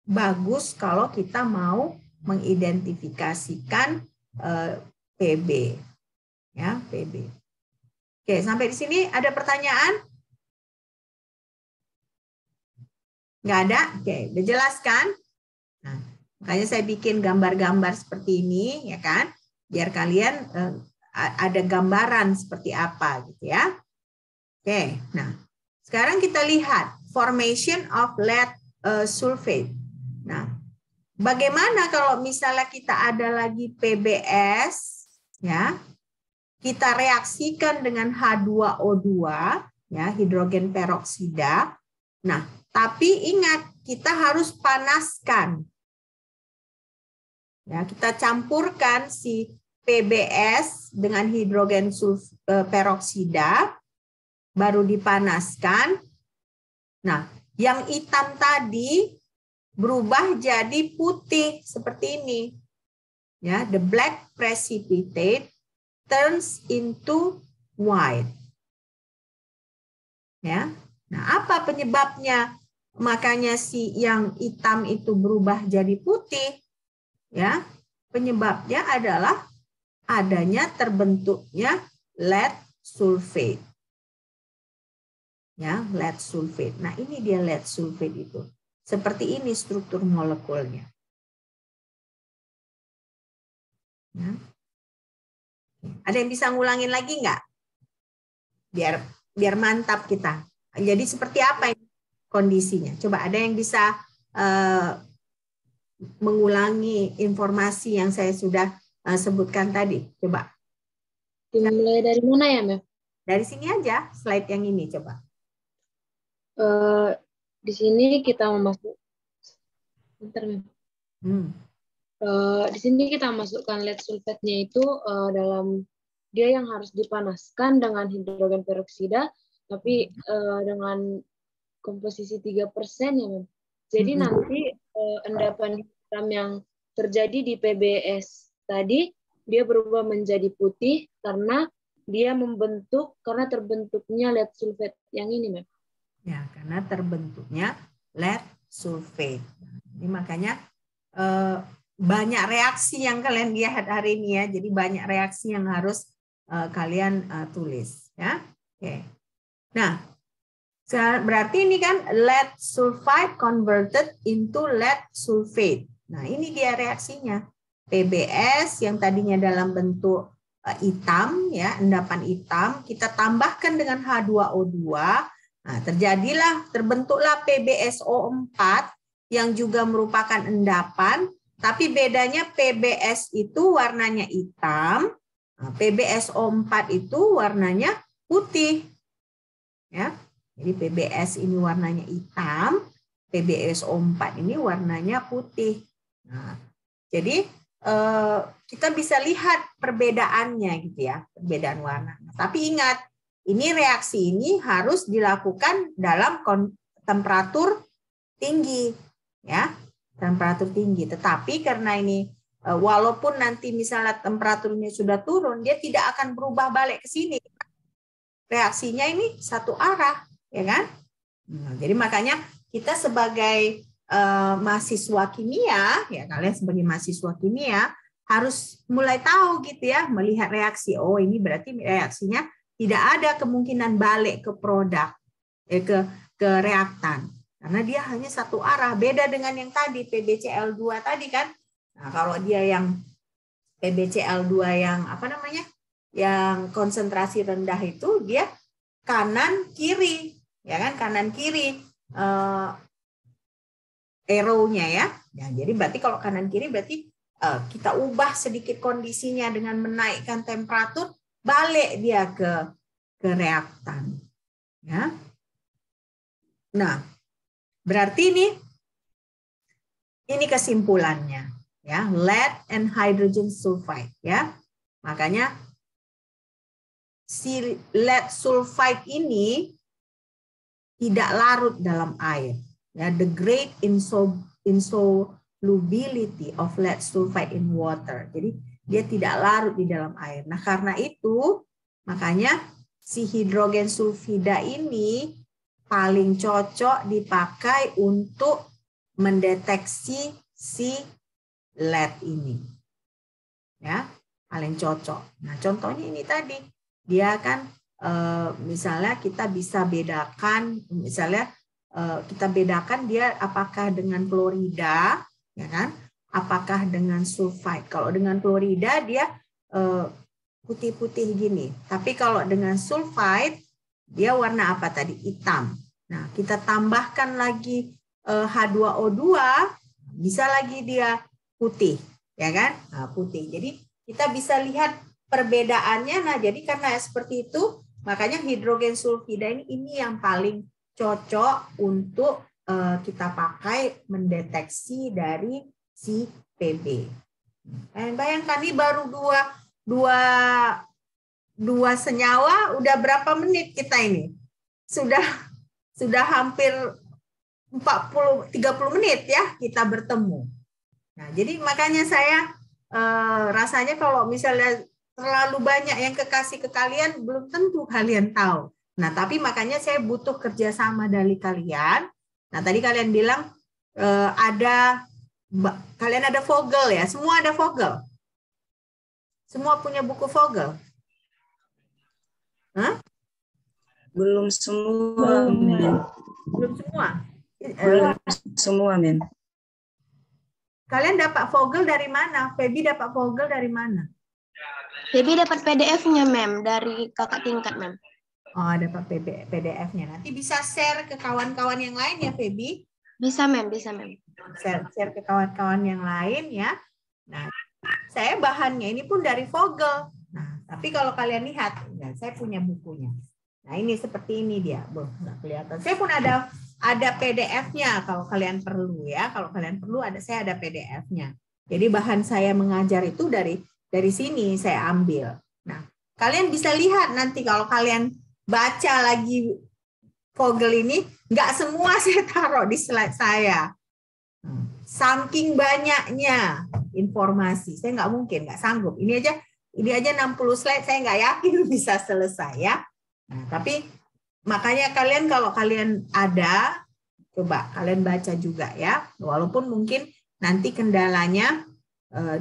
bagus kalau kita mau mengidentifikasikan PB, ya, PB. Oke, sampai di sini ada pertanyaan? Nggak ada? Oke, udah jelas kan? Nah, makanya saya bikin gambar-gambar seperti ini, ya kan? Biar kalian ada gambaran seperti apa, gitu ya. Oke, nah, sekarang kita lihat formation of lead sulfate. Nah, bagaimana kalau misalnya kita ada lagi PBS, ya, kita reaksikan dengan H2O2, ya, hidrogen peroksida. Nah, tapi ingat kita harus panaskan. Ya, kita campurkan si PBS dengan hidrogen peroksida, baru dipanaskan. Nah, yang hitam tadi berubah jadi putih seperti ini. Ya, the black precipitate turns into white. Ya. Nah, apa penyebabnya? Makanya si yang hitam itu berubah jadi putih. Ya, penyebabnya adalah adanya terbentuknya lead sulfate. Ya, lead sulfate. Nah, ini dia lead sulfate itu. Seperti ini struktur molekulnya. Ya. Ada yang bisa ngulangin lagi nggak? Biar mantap kita. Jadi seperti apa ini kondisinya? Coba ada yang bisa mengulangi informasi yang saya sudah sebutkan tadi. Coba. Dimulai dari mana ya, Mem? Dari sini aja, slide yang ini coba. Di sini kita memasuk. Bentar, Mem. Di sini kita masukkan lead sulfate-nya itu dalam dia yang harus dipanaskan dengan hidrogen peroksida, tapi dengan komposisi 3% ya, Mem. Jadi nanti endapan hitam yang terjadi di PBS tadi dia berubah menjadi putih karena karena terbentuknya lead sulfate yang ini, Mem. Ya, karena terbentuknya lead sulfate. Ini makanya banyak reaksi yang kalian lihat hari ini ya. Jadi banyak reaksi yang harus kalian tulis ya. Oke. Nah, berarti ini kan lead sulfide converted into lead sulfate. Nah, ini dia reaksinya. PBS yang tadinya dalam bentuk hitam ya, endapan hitam, kita tambahkan dengan H2O2. Nah, terbentuklah PbSO4 yang juga merupakan endapan, tapi bedanya PBS itu warnanya hitam, nah, PbSO4 itu warnanya putih. Ya. Jadi PBS ini warnanya hitam, PbSO4 ini warnanya putih. Nah, jadi kita bisa lihat perbedaannya gitu ya, perbedaan warna. Nah, tapi ingat, ini reaksi ini harus dilakukan dalam temperatur tinggi, ya, temperatur tinggi. Tetapi karena ini walaupun nanti misalnya temperaturnya sudah turun, dia tidak akan berubah balik ke sini. Reaksinya ini satu arah. Ya kan? Nah, jadi makanya kita sebagai mahasiswa kimia, ya kalian sebagai mahasiswa kimia harus mulai tahu gitu ya, melihat reaksi. Oh, ini berarti reaksinya tidak ada kemungkinan balik ke produk, ke reaktan, karena dia hanya satu arah. Beda dengan yang tadi PbCl2 tadi kan. Nah, kalau dia yang PbCl2 yang apa namanya, yang konsentrasi rendah itu dia kanan kiri. Ya kan, kanan kiri arrow-nya ya. Ya. Jadi berarti kalau kanan kiri berarti kita ubah sedikit kondisinya dengan menaikkan temperatur, balik dia ke reaktan. Ya. Nah, berarti ini kesimpulannya ya, lead and hydrogen sulfide ya. Makanya si lead sulfide ini tidak larut dalam air. Ya, the great insolubility of lead sulfide in water. Jadi dia tidak larut di dalam air. Nah, karena itu makanya si hidrogen sulfida ini paling cocok dipakai untuk mendeteksi si lead ini. Ya, paling cocok. Nah, contohnya ini tadi. Dia kan misalnya kita bisa bedakan, kita bedakan dia apakah dengan klorida, ya kan? Apakah dengan sulfide. Kalau dengan klorida dia putih-putih gini. Tapi kalau dengan sulfide dia warna apa tadi? Hitam. Nah, kita tambahkan lagi H2O2, bisa lagi dia putih, ya kan? Nah, putih. Jadi kita bisa lihat perbedaannya. Nah, jadi karena seperti itu, makanya hidrogen sulfida ini yang paling cocok untuk kita pakai mendeteksi dari si PB. Bayangkan ini baru dua senyawa, udah berapa menit kita ini? Sudah hampir 30 menit ya kita bertemu. Nah, jadi makanya saya rasanya kalau misalnya terlalu banyak yang kekasih ke kalian, belum tentu kalian tahu. Nah, tapi makanya saya butuh kerjasama dari kalian. Nah, tadi kalian bilang kalian ada Vogel ya, semua ada Vogel. Semua punya buku Vogel. Hah? Belum semua. Belum semua. Belum semua, Men. Kalian dapat Vogel dari mana? Feby dapat Vogel dari mana? Feby dapat PDF-nya, Mem, dari kakak tingkat, Mem. Oh, dapat PDF-nya. Nanti bisa share ke kawan-kawan yang lain ya, Feby? Bisa, Mem, bisa, Mem. Share ke kawan-kawan yang lain ya. Nah, saya bahannya ini pun dari Vogel. Nah, tapi kalau kalian lihat, nah, saya punya bukunya. Nah, ini seperti ini dia. Nggak kelihatan. Saya pun ada PDF-nya kalau kalian perlu ya. Kalau kalian perlu saya ada PDF-nya. Jadi bahan saya mengajar itu dari sini saya ambil. Nah, kalian bisa lihat nanti kalau kalian baca lagi Vogel ini, nggak semua saya taruh di slide saya. Saking banyaknya informasi, saya nggak sanggup. Ini aja 60 slide, saya nggak yakin bisa selesai ya. Nah, tapi makanya kalian kalau kalian ada, coba kalian baca juga ya. Walaupun mungkin nanti kendalanya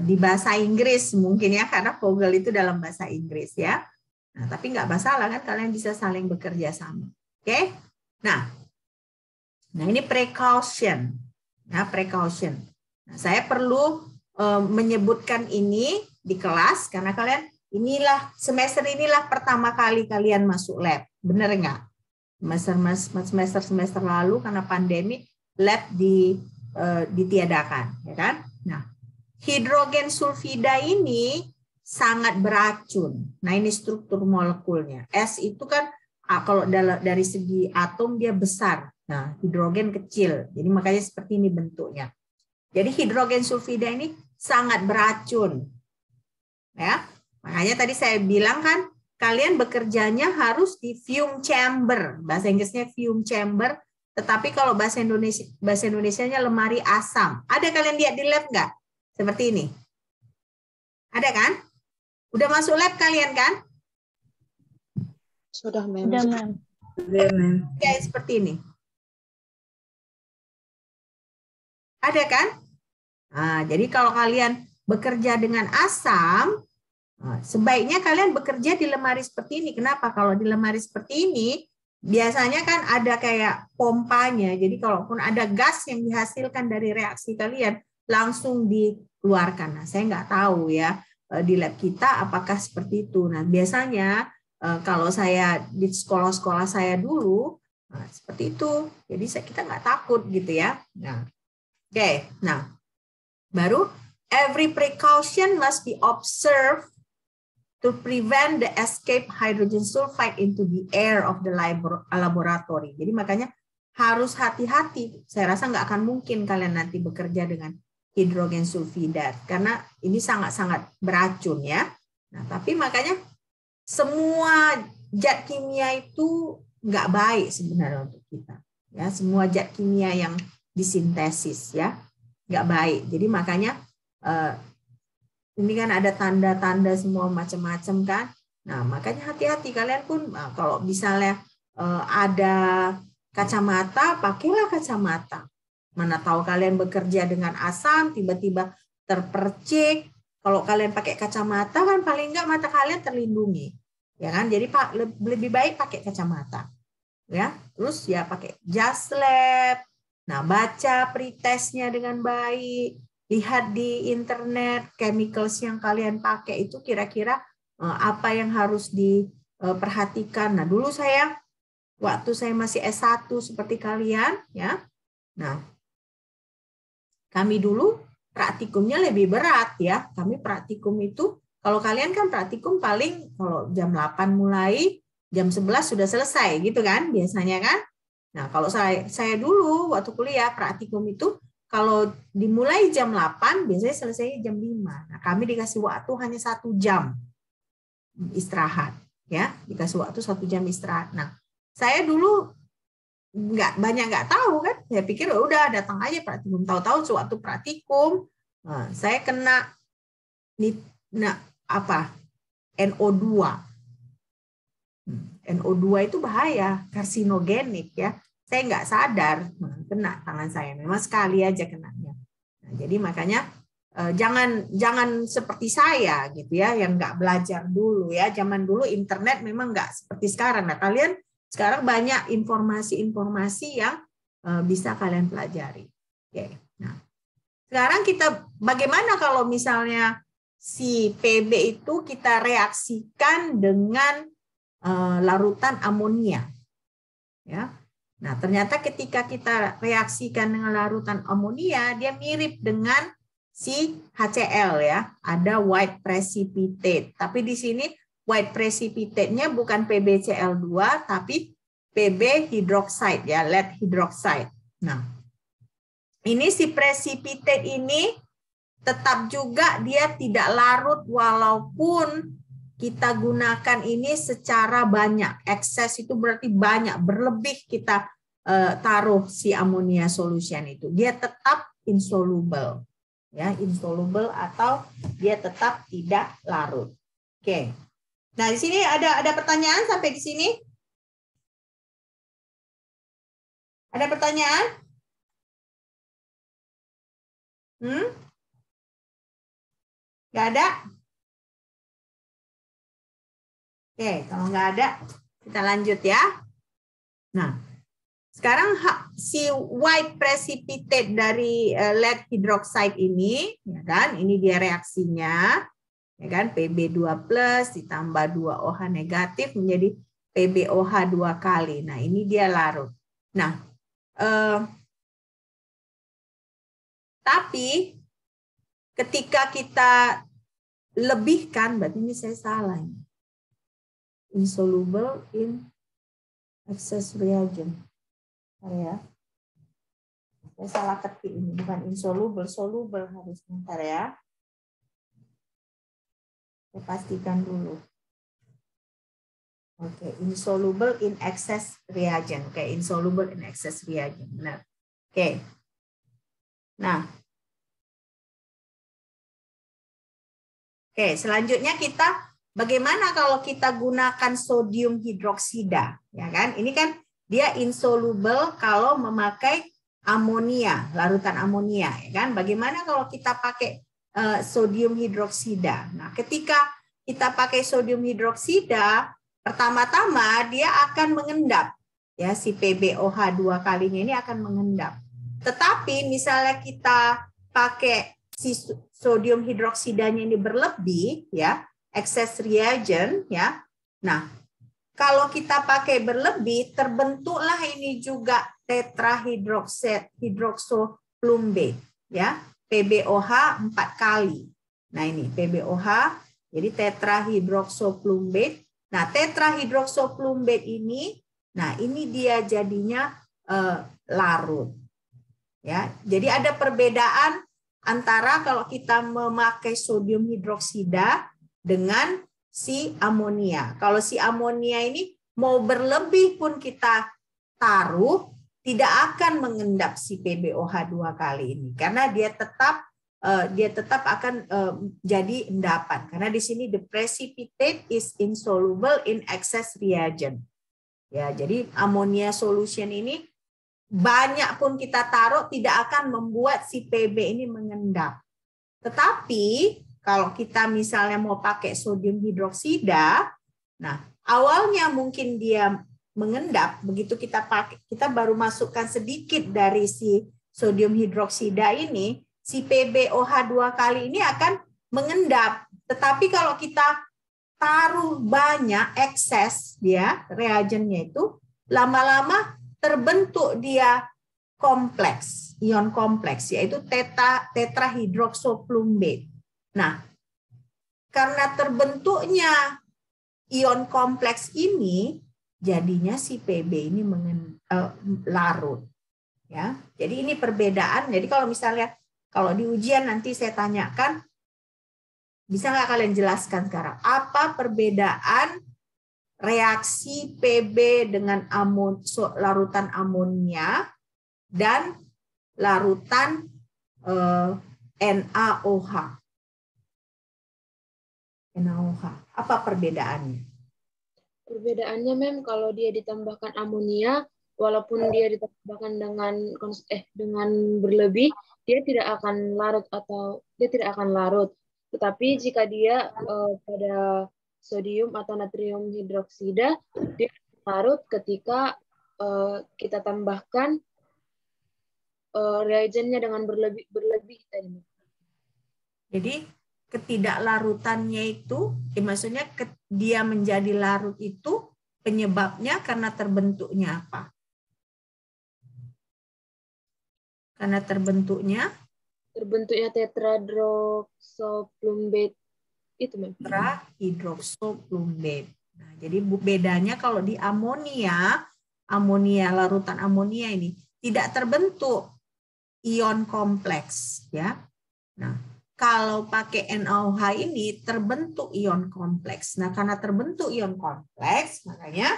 di bahasa Inggris mungkin ya, karena Vogel itu dalam bahasa Inggris ya. Nah, tapi nggak masalah kan, kalian bisa saling bekerja sama. Oke? Nah ini precaution. Nah, precaution. Nah, saya perlu menyebutkan ini di kelas karena kalian semester inilah pertama kali kalian masuk lab. Bener nggak? Semester lalu karena pandemi lab ditiadakan, ya kan? Nah, hidrogen sulfida ini sangat beracun. Nah, ini struktur molekulnya. S itu kan kalau dari segi atom dia besar. Nah, hidrogen kecil. Jadi makanya seperti ini bentuknya. Jadi hidrogen sulfida ini sangat beracun. Ya. Makanya tadi saya bilang kan kalian bekerjanya harus di fume chamber. Bahasa Inggrisnya fume chamber, tetapi kalau bahasa Indonesianya lemari asam. Ada kalian lihat di lab nggak? Seperti ini. Ada kan? Udah masuk lab kalian kan? Sudah, Mem. Udah, Mem. Ya, seperti ini. Ada kan? Nah, jadi kalau kalian bekerja dengan asam, sebaiknya kalian bekerja di lemari seperti ini. Kenapa? Kalau di lemari seperti ini, biasanya kan ada kayak pompanya. Jadi kalaupun ada gas yang dihasilkan dari reaksi kalian, langsung dikeluarkan. Nah, saya nggak tahu ya di lab kita apakah seperti itu. Nah, biasanya kalau saya di sekolah-sekolah saya dulu, seperti itu. Jadi kita nggak takut gitu ya. Nah, oke. Nah, baru every precaution must be observed to prevent the escape hydrogen sulfide into the air of the laboratory. Jadi makanya harus hati-hati. Saya rasa nggak akan mungkin kalian nanti bekerja dengan hidrogen sulfida karena ini sangat-sangat beracun ya. Nah, tapi makanya semua zat kimia itu nggak baik sebenarnya untuk kita. Ya, semua zat kimia yang disintesis ya nggak baik. Jadi makanya ini kan ada tanda-tanda semua macam-macam kan. Nah, makanya hati-hati kalian pun kalau misalnya ada kacamata, pakailah kacamata. Mana tahu kalian bekerja dengan asam, tiba-tiba terpercik. Kalau kalian pakai kacamata kan paling enggak mata kalian terlindungi. Ya kan? Jadi lebih baik pakai kacamata. Ya, terus ya pakai jas lab. Nah, baca pretestnya dengan baik. Lihat di internet chemicals yang kalian pakai itu kira-kira apa yang harus diperhatikan. Nah, dulu waktu saya masih S1 seperti kalian ya. Nah, kami dulu praktikumnya lebih berat ya. Kami praktikum itu kalau kalian kan praktikum paling kalau jam 8 mulai, jam 11 sudah selesai gitu kan biasanya kan. Nah, kalau saya dulu waktu kuliah praktikum itu kalau dimulai jam 8 biasanya selesai jam 5. Nah, kami dikasih waktu hanya 1 jam istirahat, ya, dikasih waktu 1 jam istirahat. Nah, saya dulu nggak tahu kan, saya pikir udah datang aja praktikum. Tahu-tahu sewaktu praktikum saya kena NO2. NO2 itu bahaya, karsinogenik ya. Saya nggak sadar kena tangan saya, memang sekali aja kenanya. Nah, jadi makanya jangan seperti saya gitu ya, yang nggak belajar dulu ya. Zaman dulu internet memang nggak seperti sekarang. Nah, kalian sekarang banyak informasi-informasi yang bisa kalian pelajari. Oke. Nah, sekarang kita bagaimana kalau misalnya si PB itu kita reaksikan dengan larutan amonia, ya. Nah, ternyata ketika kita reaksikan dengan larutan amonia, dia mirip dengan si HCl ya, ada white precipitate. Tapi di sini white precipitate-nya bukan PbCl2 tapi Pb hydroxide ya, lead hydroxide. Nah, ini si precipitate ini tetap juga dia tidak larut walaupun kita gunakan ini secara banyak. Ekses itu berarti banyak, berlebih kita taruh si ammonia solution itu. Dia tetap insoluble. Ya, insoluble atau dia tetap tidak larut. Oke. Nah, di sini ada pertanyaan sampai di sini? Ada pertanyaan? Nggak ada? Oke, kalau nggak ada, kita lanjut ya. Nah, sekarang si white precipitate dari lead hydroxide ini, ya kan? Ini dia reaksinya, ya kan? Pb2+ ditambah 2OH negatif menjadi PbOH 2 kali. Nah, ini dia larut. Nah, tapi ketika kita lebihkan, berarti ini saya salah ini. Insoluble in excess reagent. Ya. Saya salah ketik ini, bukan insoluble, soluble harus bentar ya. Saya pastikan dulu. Oke, insoluble in excess reagent. Oke, insoluble in excess reagent. Benar. Oke. Nah. Oke, selanjutnya kita bagaimana kalau kita gunakan sodium hidroksida, ya kan? Ini kan dia insoluble kalau memakai amonia, larutan amonia, ya kan? Bagaimana kalau kita pakai sodium hidroksida? Nah, ketika kita pakai sodium hidroksida, pertama-tama dia akan mengendap, ya, si PbOH 2 kalinya ini akan mengendap. Tetapi misalnya kita pakai si sodium hidroksidanya ini berlebih, ya, excess reagent, ya. Nah, kalau kita pakai berlebih, terbentuklah ini juga tetrahidroksoplumbate, ya, PbOH 4 kali. Nah, ini PbOH, jadi tetrahidroksoplumbate. Nah, tetrahidroksoplumbate ini, nah ini dia jadinya larut. Ya, jadi ada perbedaan antara kalau kita memakai sodium hidroksida dengan si amonia. Kalau si amonia ini mau berlebih pun kita taruh, tidak akan mengendap si PbOH 2 kali ini. Karena dia tetap akan jadi endapan. Karena di sini the precipitate is insoluble in excess reagent. Ya, jadi amonia solution ini banyak pun kita taruh tidak akan membuat si Pb ini mengendap. Tetapi kalau kita misalnya mau pakai sodium hidroksida, nah awalnya mungkin dia mengendap, begitu kita pakai, kita baru masukkan sedikit dari si sodium hidroksida ini, si PbOH 2 kali ini akan mengendap. Tetapi kalau kita taruh banyak ekses dia reagennya itu, lama-lama terbentuk dia kompleks, ion kompleks, yaitu tetrahidroksoplumbate. Nah, karena terbentuknya ion kompleks ini, jadinya si PB ini larut. Ya, jadi ini perbedaan. Jadi kalau misalnya kalau di ujian nanti saya tanyakan, bisa nggak kalian jelaskan sekarang apa perbedaan reaksi PB dengan larutan amonia dan larutan NaOH? NaOH. Apa perbedaannya? Perbedaannya, Mem, kalau dia ditambahkan amonia, walaupun dia ditambahkan dengan berlebih, dia tidak akan larut. Tetapi jika dia pada sodium atau natrium hidroksida, dia larut ketika kita tambahkan reagennya dengan berlebih tadi. Jadi ketidaklarutannya itu, maksudnya dia menjadi larut itu penyebabnya karena terbentuknya apa? Karena terbentuknya tetrahydroxoplumbate itu, Mem. Tetrahydroxoplumbate. Nah, jadi bedanya kalau di amonia, larutan amonia ini tidak terbentuk ion kompleks, ya. Nah, kalau pakai NaOH ini terbentuk ion kompleks. Nah, karena terbentuk ion kompleks, makanya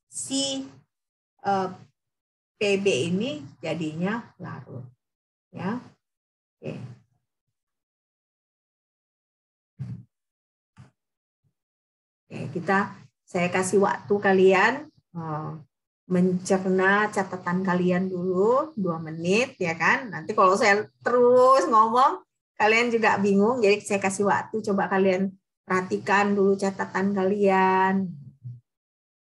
si PB ini jadinya larut, ya. Oke. Oke, saya kasih waktu kalian mencerna catatan kalian dulu 2 menit, ya kan. Nanti kalau saya terus ngomong kalian juga bingung, jadi saya kasih waktu, coba kalian perhatikan dulu catatan kalian.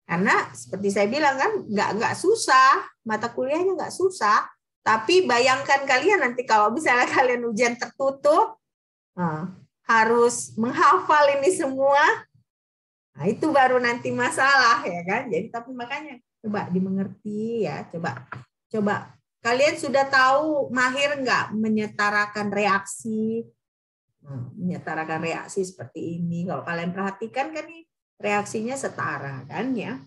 Karena seperti saya bilang kan nggak susah, mata kuliahnya nggak susah, tapi bayangkan kalian nanti kalau misalnya kalian ujian tertutup harus menghafal ini semua. Nah, itu baru nanti masalah, ya kan. Jadi tapi makanya coba dimengerti, ya. Coba kalian sudah tahu mahir nggak menyetarakan reaksi seperti ini. Kalau kalian perhatikan kan nih reaksinya setara kan, ya.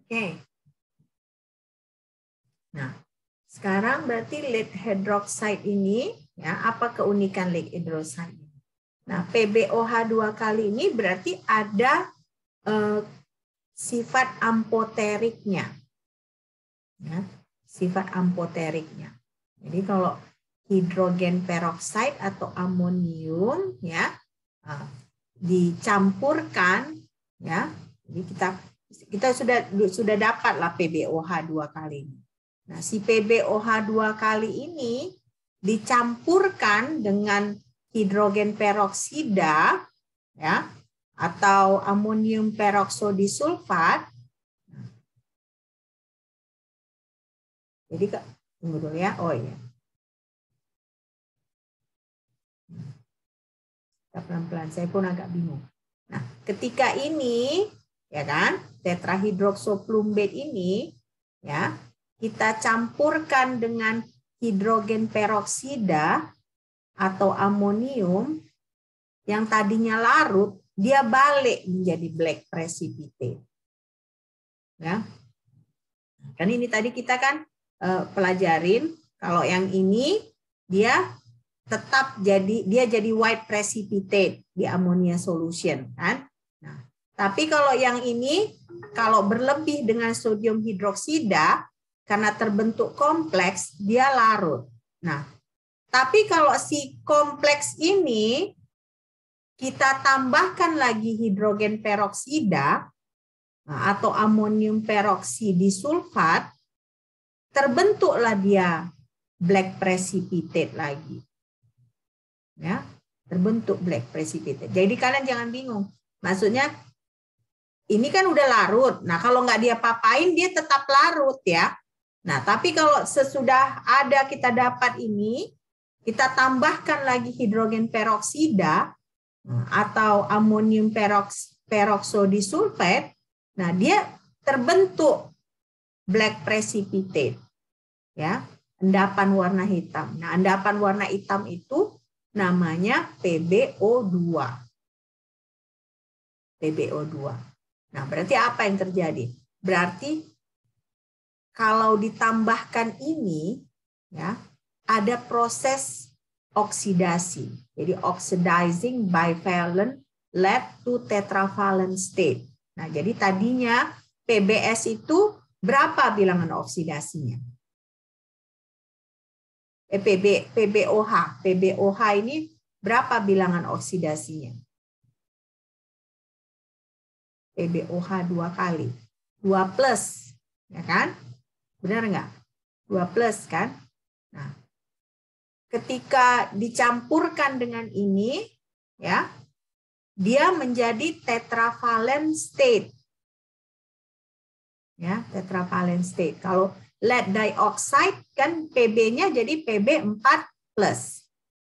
Oke. Nah, sekarang berarti lead hydroxide ini, ya, apa keunikan lead hydroxide? Nah, PbOH2 kali ini berarti ada sifat ampoteriknya. Ya, sifat ampoteriknya. Jadi kalau hidrogen peroksida atau amonium, ya, dicampurkan, ya, jadi kita sudah dapatlah PbOH2 kali ini. Nah, si PbOH2 kali ini dicampurkan dengan hidrogen peroksida, ya, atau amonium peroksodisulfat. Jadi tunggu dulu ya. Oh iya. Kita pelan-pelan, saya pun agak bingung. Nah, ketika ini, ya kan, tetrahydroxoplumbate ini, ya, kita campurkan dengan hidrogen peroksida atau amonium yang tadinya larut, dia balik menjadi black precipitate. Ya. Kan ini tadi kita kan pelajarin kalau yang ini dia tetap jadi white precipitate di ammonia solution, kan. Nah, tapi kalau yang ini kalau berlebih dengan sodium hidroksida karena terbentuk kompleks dia larut. Nah, Tapi kalau si kompleks ini kita tambahkan lagi hidrogen peroksida atau amonium peroksidisulfat, terbentuklah dia black precipitate lagi. Ya, terbentuk black precipitate. Jadi kalian jangan bingung. Maksudnya ini kan udah larut. Nah, kalau nggak dia papain, dia tetap larut ya. Nah, tapi kalau sesudah ada kita dapat ini, kita tambahkan lagi hidrogen peroksida atau amonium peroksodisulfat, nah dia terbentuk black precipitate, ya, endapan warna hitam. Nah, endapan warna hitam itu namanya PbO2. PbO2. Nah, berarti apa yang terjadi? Berarti kalau ditambahkan ini, ya, ada proses oksidasi. Jadi oxidizing bivalent led to tetravalent state. Nah, jadi tadinya PbS itu berapa bilangan oksidasinya? PbOH. PbOH ini berapa bilangan oksidasinya? PbOH 2 kali. 2 plus, ya kan? Benar nggak? 2 plus kan? Nah, ketika dicampurkan dengan ini, ya, dia menjadi tetravalent state. Ya, tetravalent state. Kalau lead dioxide kan Pb-nya jadi Pb4+.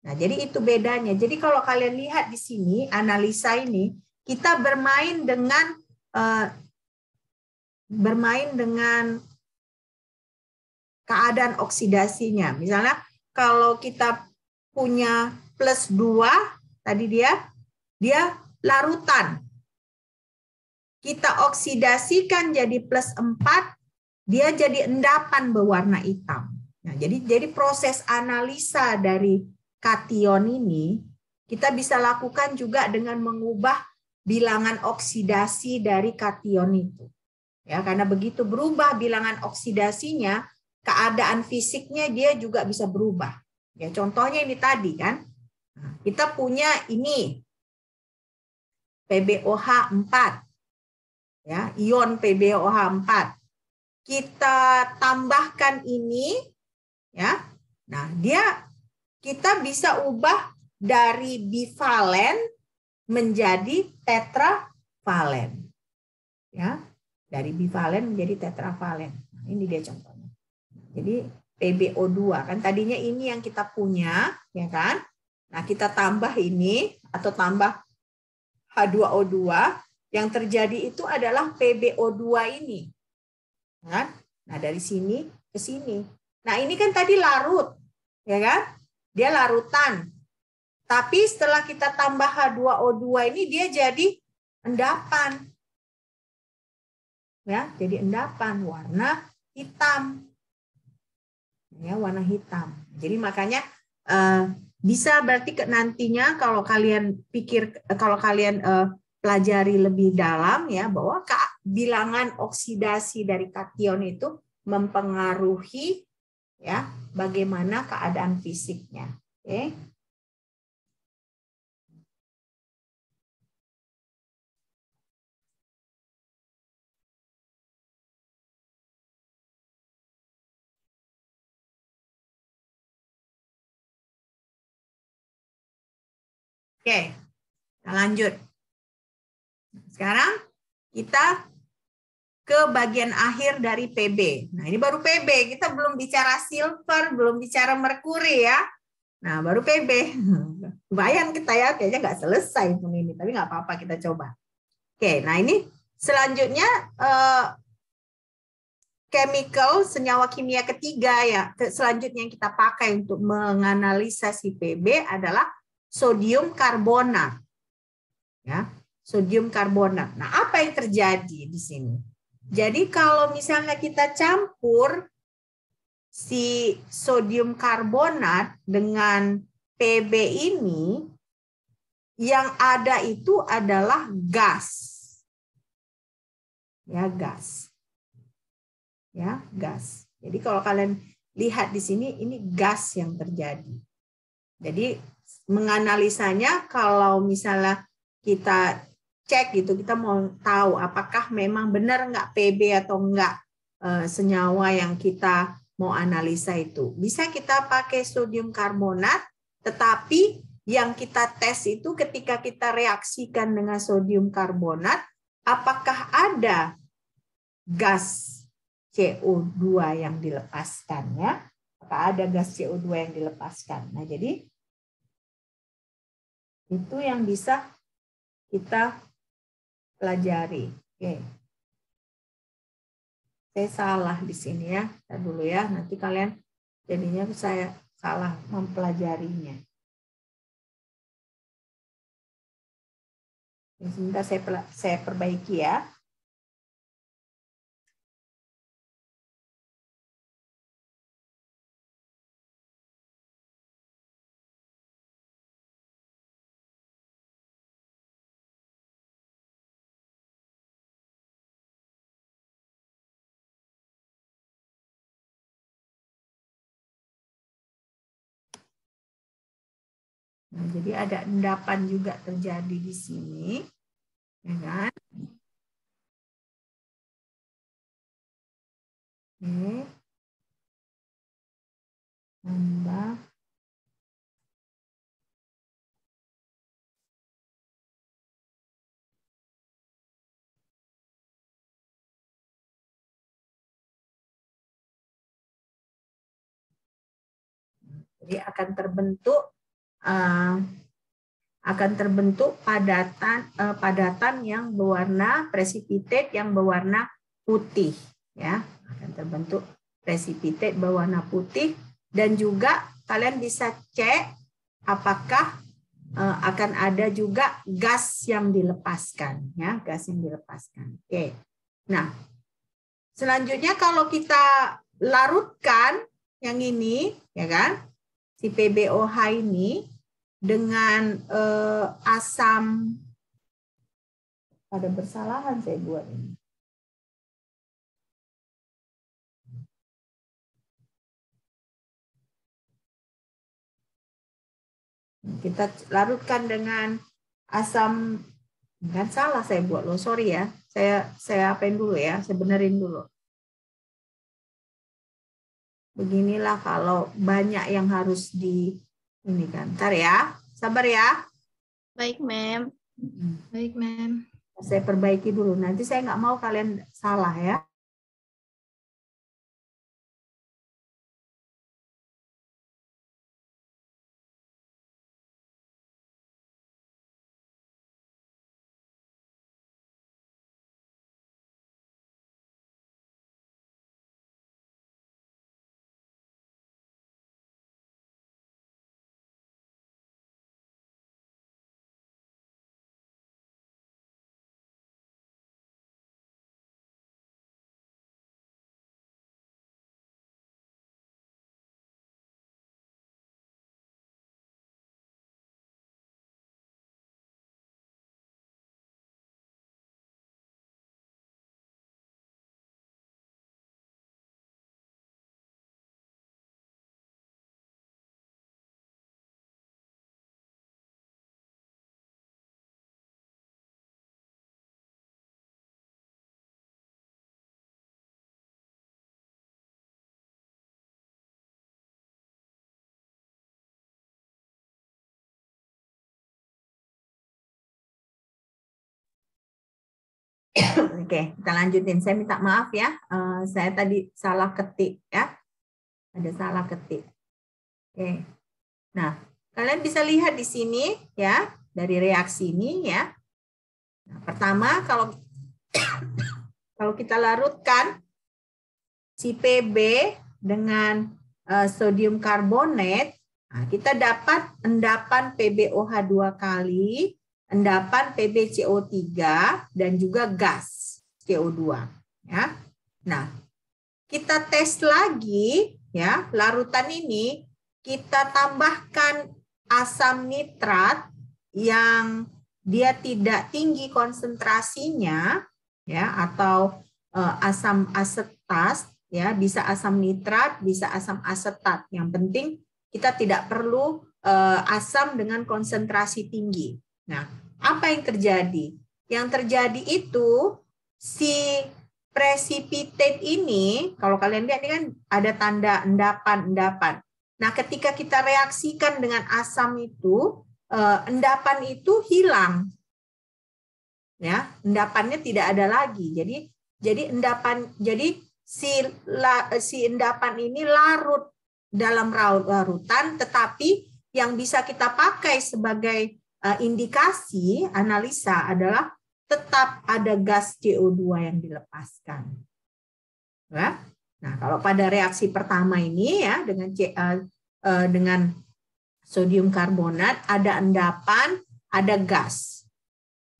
Nah, jadi itu bedanya. Jadi kalau kalian lihat di sini analisa ini, kita bermain dengan keadaan oksidasinya. Misalnya kalau kita punya +2, tadi dia larutan. Kita oksidasikan jadi +4, dia jadi endapan berwarna hitam. Nah, jadi proses analisa dari kation ini kita bisa lakukan juga dengan mengubah bilangan oksidasi dari kation itu. Ya, karena begitu berubah bilangan oksidasinya, keadaan fisiknya dia juga bisa berubah. Ya, contohnya ini tadi kan. Nah, kita punya ini PbOH 4. Ya, ion PbOH 4. Kita tambahkan ini, ya. Nah, kita bisa ubah dari bivalen menjadi tetravalen. Ya, dari bivalen menjadi tetravalen. Nah, ini dia contohnya. Jadi PbO2 kan tadinya ini yang kita punya, ya kan? Nah, kita tambah ini atau tambah H2O2, yang terjadi itu adalah PbO2 ini. Kan? Nah, dari sini ke sini. Nah, ini kan tadi larut, ya kan? Dia larutan. Tapi setelah kita tambah H2O2 ini dia jadi endapan. Ya, jadi endapan warna hitam. Ya, warna hitam. Jadi makanya bisa berarti nantinya kalau kalian pelajari lebih dalam ya bahwa bilangan oksidasi dari kation itu mempengaruhi ya bagaimana keadaan fisiknya. Oke. Oke, kita lanjut. Sekarang kita ke bagian akhir dari Pb. Nah, ini baru Pb. Kita belum bicara silver, belum bicara merkuri ya. Nah, baru Pb. Bayang kita ya, kayaknya nggak selesai pun ini. Tapi nggak apa-apa, kita coba. Oke, nah ini selanjutnya chemical, senyawa kimia ketiga ya. Selanjutnya yang kita pakai untuk menganalisa si Pb adalah sodium karbonat. Ya. Sodium karbonat. Nah, apa yang terjadi di sini? Jadi kalau misalnya kita campur si sodium karbonat dengan Pb ini, yang ada itu adalah gas. Ya, gas. Ya, gas. Jadi kalau kalian lihat di sini, ini gas yang terjadi. Jadi menganalisanya kalau misalnya kita cek gitu, kita mau tahu apakah memang benar nggak PB atau enggak senyawa yang kita mau analisa itu. Bisa kita pakai sodium karbonat, tetapi yang kita tes itu ketika kita reaksikan dengan sodium karbonat, apakah ada gas CO2 yang dilepaskan ya? Apakah ada gas CO2 yang dilepaskan? Nah, jadi itu yang bisa kita pelajari. Oke. Saya salah di sini ya. Kita dulu ya. Nanti kalian jadinya saya salah mempelajarinya. Sebentar saya perbaiki ya. Nah, jadi ada endapan juga terjadi di sini, ya kan? Oke. Tambah. Jadi akan terbentuk padatan yang berwarna precipitate yang berwarna putih ya, akan terbentuk precipitate berwarna putih, dan juga kalian bisa cek apakah akan ada juga gas yang dilepaskan ya, gas yang dilepaskan. Oke. Nah, selanjutnya kalau kita larutkan yang ini ya kan, si PbOH ini dengan asam, pada bersalahan saya buat ini. Kita larutkan dengan asam, kan salah saya buat loh, sorry ya. Saya apain dulu ya, saya benerin dulu. Beginilah kalau banyak yang harus ini kan. Ntar ya, sabar ya. Baik, Mem. Baik, Mem. Saya perbaiki dulu, nanti saya nggak mau kalian salah ya. Oke, kita lanjutin. Saya minta maaf ya, saya tadi salah ketik ya, ada salah ketik. Oke, nah kalian bisa lihat di sini ya, dari reaksi ini ya. Nah, pertama kalau kita larutkan si PB dengan sodium karbonat, nah, kita dapat endapan PbOH 2 kali, endapan PbCO3 dan juga gas CO2 ya. Nah, kita tes lagi ya, larutan ini kita tambahkan asam nitrat yang dia tidak tinggi konsentrasinya ya, atau asam asetat ya, bisa asam nitrat, bisa asam asetat. Yang penting kita tidak perlu asam dengan konsentrasi tinggi. Nah, apa yang terjadi? Yang terjadi itu si precipitate ini, kalau kalian lihat ini kan ada tanda endapan. Nah, ketika kita reaksikan dengan asam itu, endapan itu hilang. Ya, endapannya tidak ada lagi. Jadi si endapan ini larut dalam larutan, tetapi yang bisa kita pakai sebagai indikasi analisa adalah tetap ada gas CO2 yang dilepaskan. Ya. Nah, kalau pada reaksi pertama ini ya dengan sodium karbonat ada endapan, ada gas.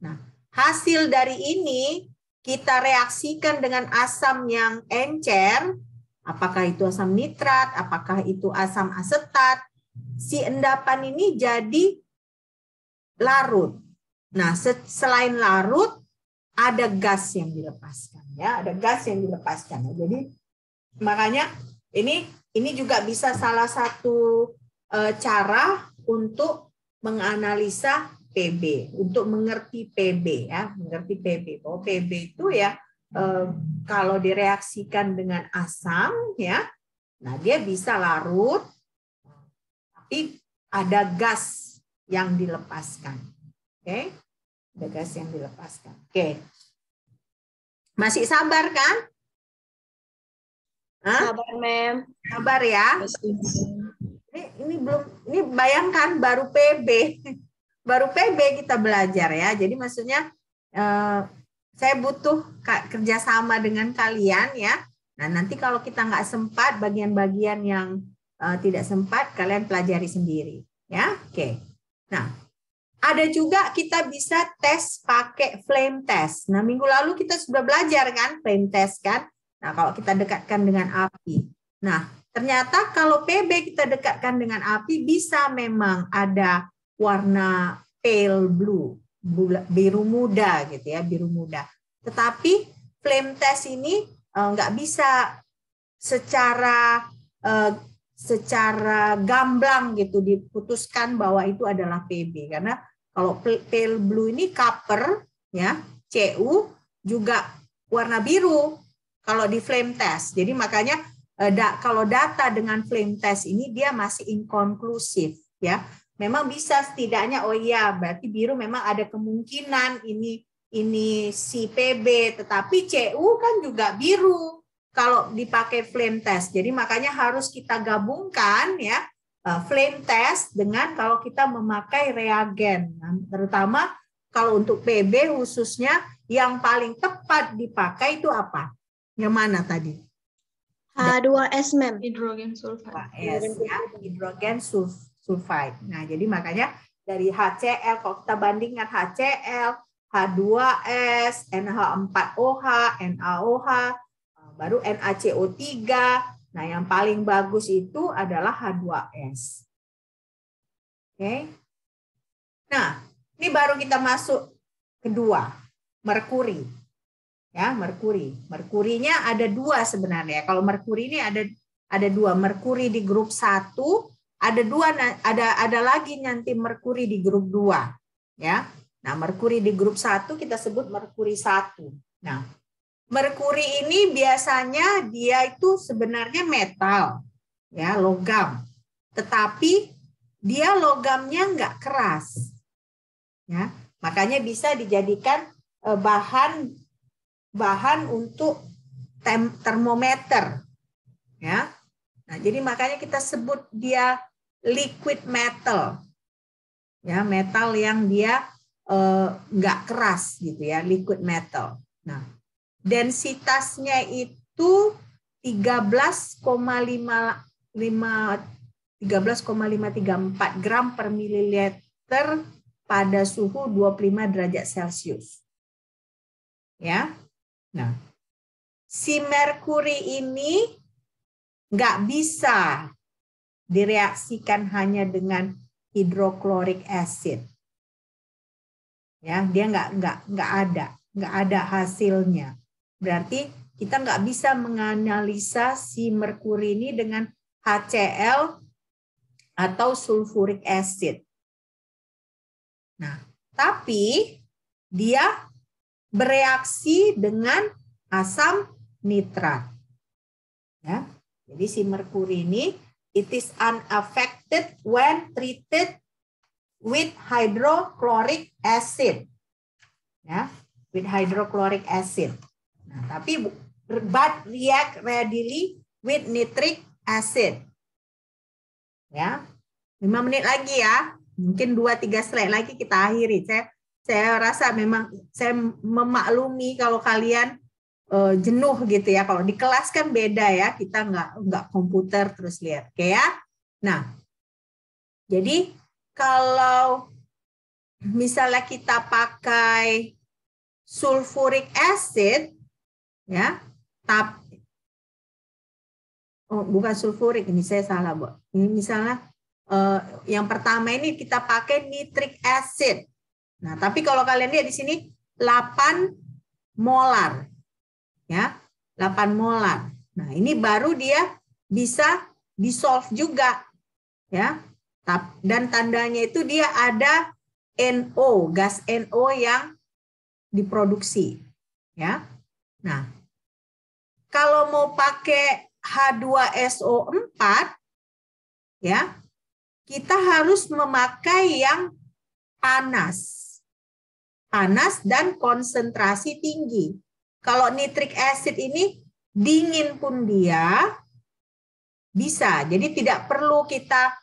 Nah, hasil dari ini kita reaksikan dengan asam yang encer, apakah itu asam nitrat, apakah itu asam asetat, si endapan ini jadi larut. Nah, selain larut, ada gas yang dilepaskan, ya, ada gas yang dilepaskan. Jadi makanya ini juga bisa salah satu cara untuk menganalisa PB, untuk mengerti PB, ya, mengerti PB. Bahwa PB itu ya kalau direaksikan dengan asam, ya, nah dia bisa larut, tapi ada gas yang dilepaskan. Oke, ada gas yang dilepaskan. Oke, masih sabar kan? Hah? Sabar, Mem. Sabar ya. Ini bayangkan baru PB. Baru PB kita belajar ya. Jadi maksudnya saya butuh kerjasama dengan kalian ya. Nah, nanti kalau kita nggak sempat, bagian-bagian yang tidak sempat, kalian pelajari sendiri. Ya, oke. Nah, ada juga kita bisa tes pakai flame test. Nah, minggu lalu kita sudah belajar kan flame test kan. Nah, kalau kita dekatkan dengan api. Nah, ternyata kalau PB kita dekatkan dengan api bisa memang ada warna pale blue, biru muda gitu ya, biru muda. Tetapi flame test ini nggak bisa secara gamblang gitu diputuskan bahwa itu adalah PB, karena kalau pale blue ini copper ya, Cu juga warna biru kalau di flame test. Jadi makanya kalau data dengan flame test ini dia masih inkonklusif ya. Memang bisa setidaknya, oh iya berarti biru memang ada kemungkinan ini si PB, tetapi Cu kan juga biru kalau dipakai flame test. Jadi makanya harus kita gabungkan ya flame test dengan kalau kita memakai reagen. Nah, terutama kalau untuk PB khususnya yang paling tepat dipakai itu apa? Yang mana tadi? H2S, Mem. Hidrogen sulfide. H2S ya, hidrogen sulfide. Nah, jadi makanya dari HCl, kalau kita bandingkan HCl, H2S, NH4OH, NaOH, baru NaCO3. Nah, yang paling bagus itu adalah H2S. Oke. Nah, ini baru kita masuk kedua, merkuri. Ya, merkuri. Merkurinya ada dua sebenarnya. Kalau merkuri ini ada dua, merkuri di grup 1, ada lagi nanti merkuri di grup 2, ya. Nah, merkuri di grup 1 kita sebut merkuri 1. Nah, merkuri ini biasanya dia itu sebenarnya metal, ya, logam. Tetapi dia logamnya nggak keras, ya. Makanya bisa dijadikan bahan untuk termometer, ya. Nah, jadi makanya kita sebut dia liquid metal, ya, metal yang dia nggak keras gitu ya, liquid metal. Nah, densitasnya itu 13,534 gram per mililiter pada suhu 25 derajat Celcius. Ya. Nah, si merkuri ini nggak bisa direaksikan hanya dengan hidroklorik acid. Ya, dia nggak ada hasilnya. Berarti kita nggak bisa menganalisa si merkuri ini dengan HCl atau sulfuric acid. Nah, tapi dia bereaksi dengan asam nitrat. Ya. Jadi si merkuri ini it is unaffected when treated with hydrochloric acid. Ya, with hydrochloric acid. Nah, tapi but react readily with nitric acid. Ya. 5 menit lagi ya. Mungkin 2-3 slide lagi kita akhiri. Saya rasa memang saya memaklumi kalau kalian jenuh gitu ya. Kalau di kelas kan beda ya. Kita nggak komputer terus lihat. Oke ya. Nah, jadi kalau misalnya kita pakai sulfuric acid, ya, bukan sulfuric, ini saya salah, Bu. Ini misalnya yang pertama ini kita pakai nitric acid. Nah, tapi kalau kalian lihat di sini 8 molar. Ya, 8 molar. Nah, ini baru dia bisa dissolve juga. Ya. Dan tandanya itu dia ada NO, gas NO yang diproduksi. Ya. Nah, kalau mau pakai H2SO4, ya, kita harus memakai yang panas. Panas dan konsentrasi tinggi. Kalau nitric acid ini dingin pun dia bisa. Jadi tidak perlu kita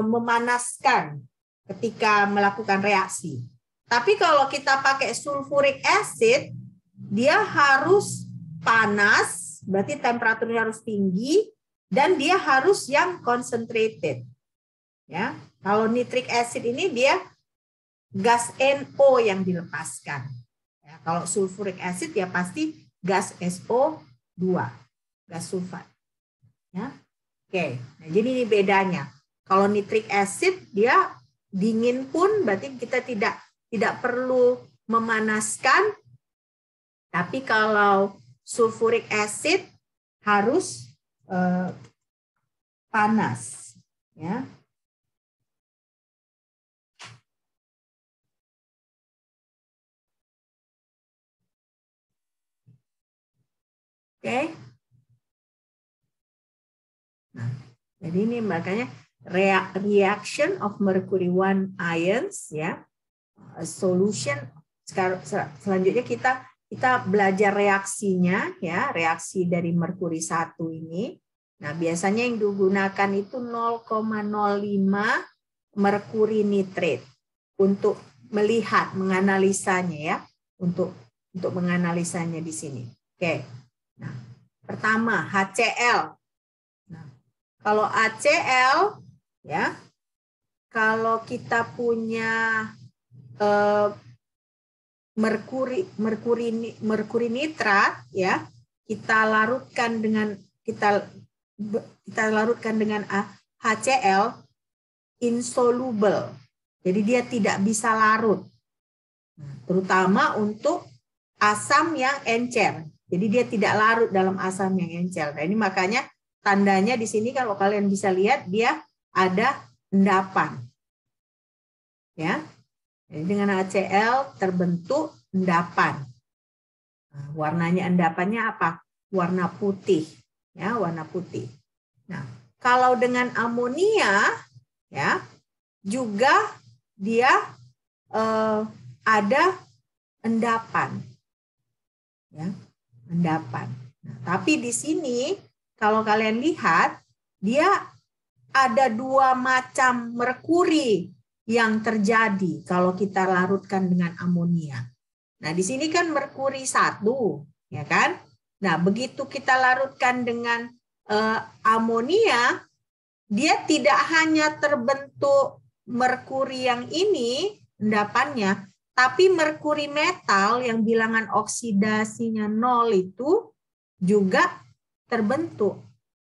memanaskan ketika melakukan reaksi. Tapi kalau kita pakai sulfuric acid, dia harus panas, berarti temperaturnya harus tinggi, dan dia harus yang concentrated. Ya, kalau nitric acid ini dia gas NO yang dilepaskan. Ya, kalau sulfuric acid ya pasti gas SO2, gas sulfat. Ya, oke. Nah, jadi ini bedanya. Kalau nitric acid dia dingin pun berarti kita tidak perlu memanaskan. Tapi kalau sulfuric acid harus panas, ya. Oke. Nah, jadi ini makanya reaction of mercury 1 ions, ya, solution. Selanjutnya kita belajar reaksinya, ya, reaksi dari merkuri 1 ini. Nah, biasanya yang digunakan itu 0,05 merkuri nitrat untuk melihat, menganalisanya, ya, untuk menganalisanya di sini. Oke. Nah, pertama HCl. Nah, kalau HCl, ya, kalau kita punya merkuri nitrat, ya, kita larutkan dengan HCl, insoluble. Jadi dia tidak bisa larut. Nah, terutama untuk asam yang encer. Jadi dia tidak larut dalam asam yang encer. Nah, ini makanya tandanya di sini kalau kalian bisa lihat dia ada endapan. Ya. Jadi dengan HCl terbentuk endapan. Nah, warnanya endapannya apa? Warna putih, ya, warna putih. Nah, kalau dengan amonia, ya, juga dia ada endapan, ya, endapan. Nah, tapi di sini kalau kalian lihat dia ada 2 macam merkuri yang terjadi kalau kita larutkan dengan amonia. Nah, di sini kan merkuri 1, ya kan? Nah, begitu kita larutkan dengan amonia, dia tidak hanya terbentuk merkuri yang ini, endapannya, tapi merkuri metal yang bilangan oksidasinya 0 itu juga terbentuk.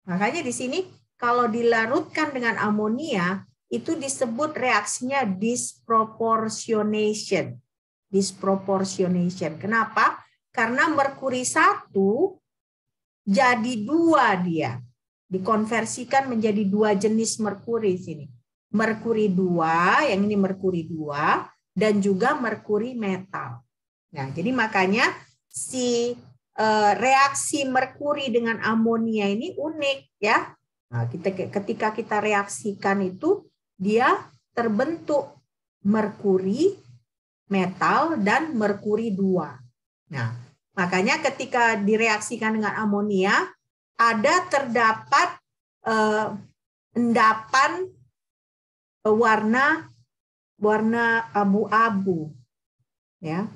Makanya di sini kalau dilarutkan dengan amonia, itu disebut reaksinya disproportionation. Disproportionation. Kenapa? Karena merkuri 1 jadi 2 dia. dikonversikan menjadi 2 jenis merkuri sini. Merkuri 2, yang ini merkuri 2, dan juga merkuri metal. Nah, jadi makanya si reaksi merkuri dengan amonia ini unik ya. Nah, ketika kita reaksikan itu dia terbentuk merkuri, metal, dan merkuri 2. Nah, makanya ketika direaksikan dengan amonia terdapat endapan warna abu-abu ya,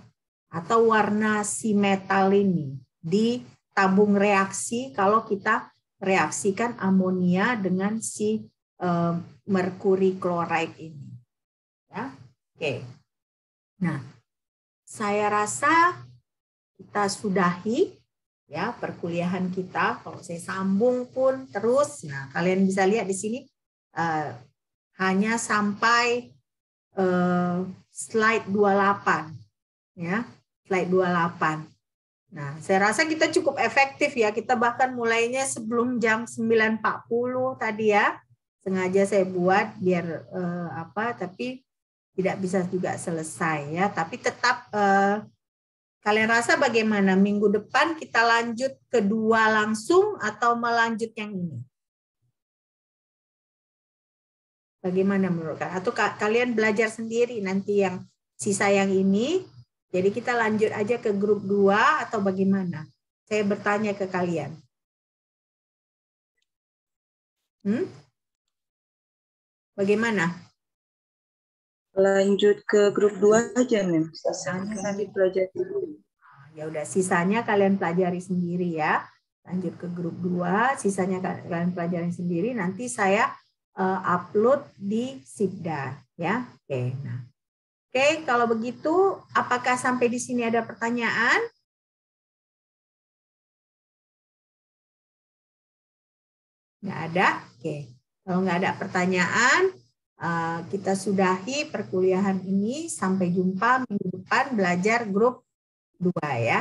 atau warna si metal ini di tabung reaksi kalau kita reaksikan amonia dengan si merkuri chloride ini. Ya. Oke. Nah, saya rasa kita sudahi ya perkuliahan kita. Kalau saya sambung pun terus, nah kalian bisa lihat di sini hanya sampai slide 28 ya, slide 28. Nah, saya rasa kita cukup efektif ya. Kita bahkan mulainya sebelum jam 9.40 tadi ya. Sengaja saya buat biar tapi tidak bisa juga selesai ya. Tapi tetap kalian rasa bagaimana? Minggu depan kita lanjut kedua langsung atau melanjut yang ini? Bagaimana menurut kalian? Atau kalian belajar sendiri nanti yang sisa yang ini? Jadi kita lanjut aja ke grup 2 atau bagaimana? Saya bertanya ke kalian. Bagaimana? Lanjut ke grup 2 aja, Mem. Sisanya nanti pelajari dulu. Ya udah, sisanya kalian pelajari sendiri ya. Lanjut ke grup 2, sisanya kalian pelajari sendiri. Nanti saya upload di Sibda ya. Oke, nah. Oke, kalau begitu, apakah sampai di sini ada pertanyaan? Nggak ada? Oke. Kalau nggak ada pertanyaan, kita sudahi perkuliahan ini. Sampai jumpa minggu depan belajar grup 2 ya.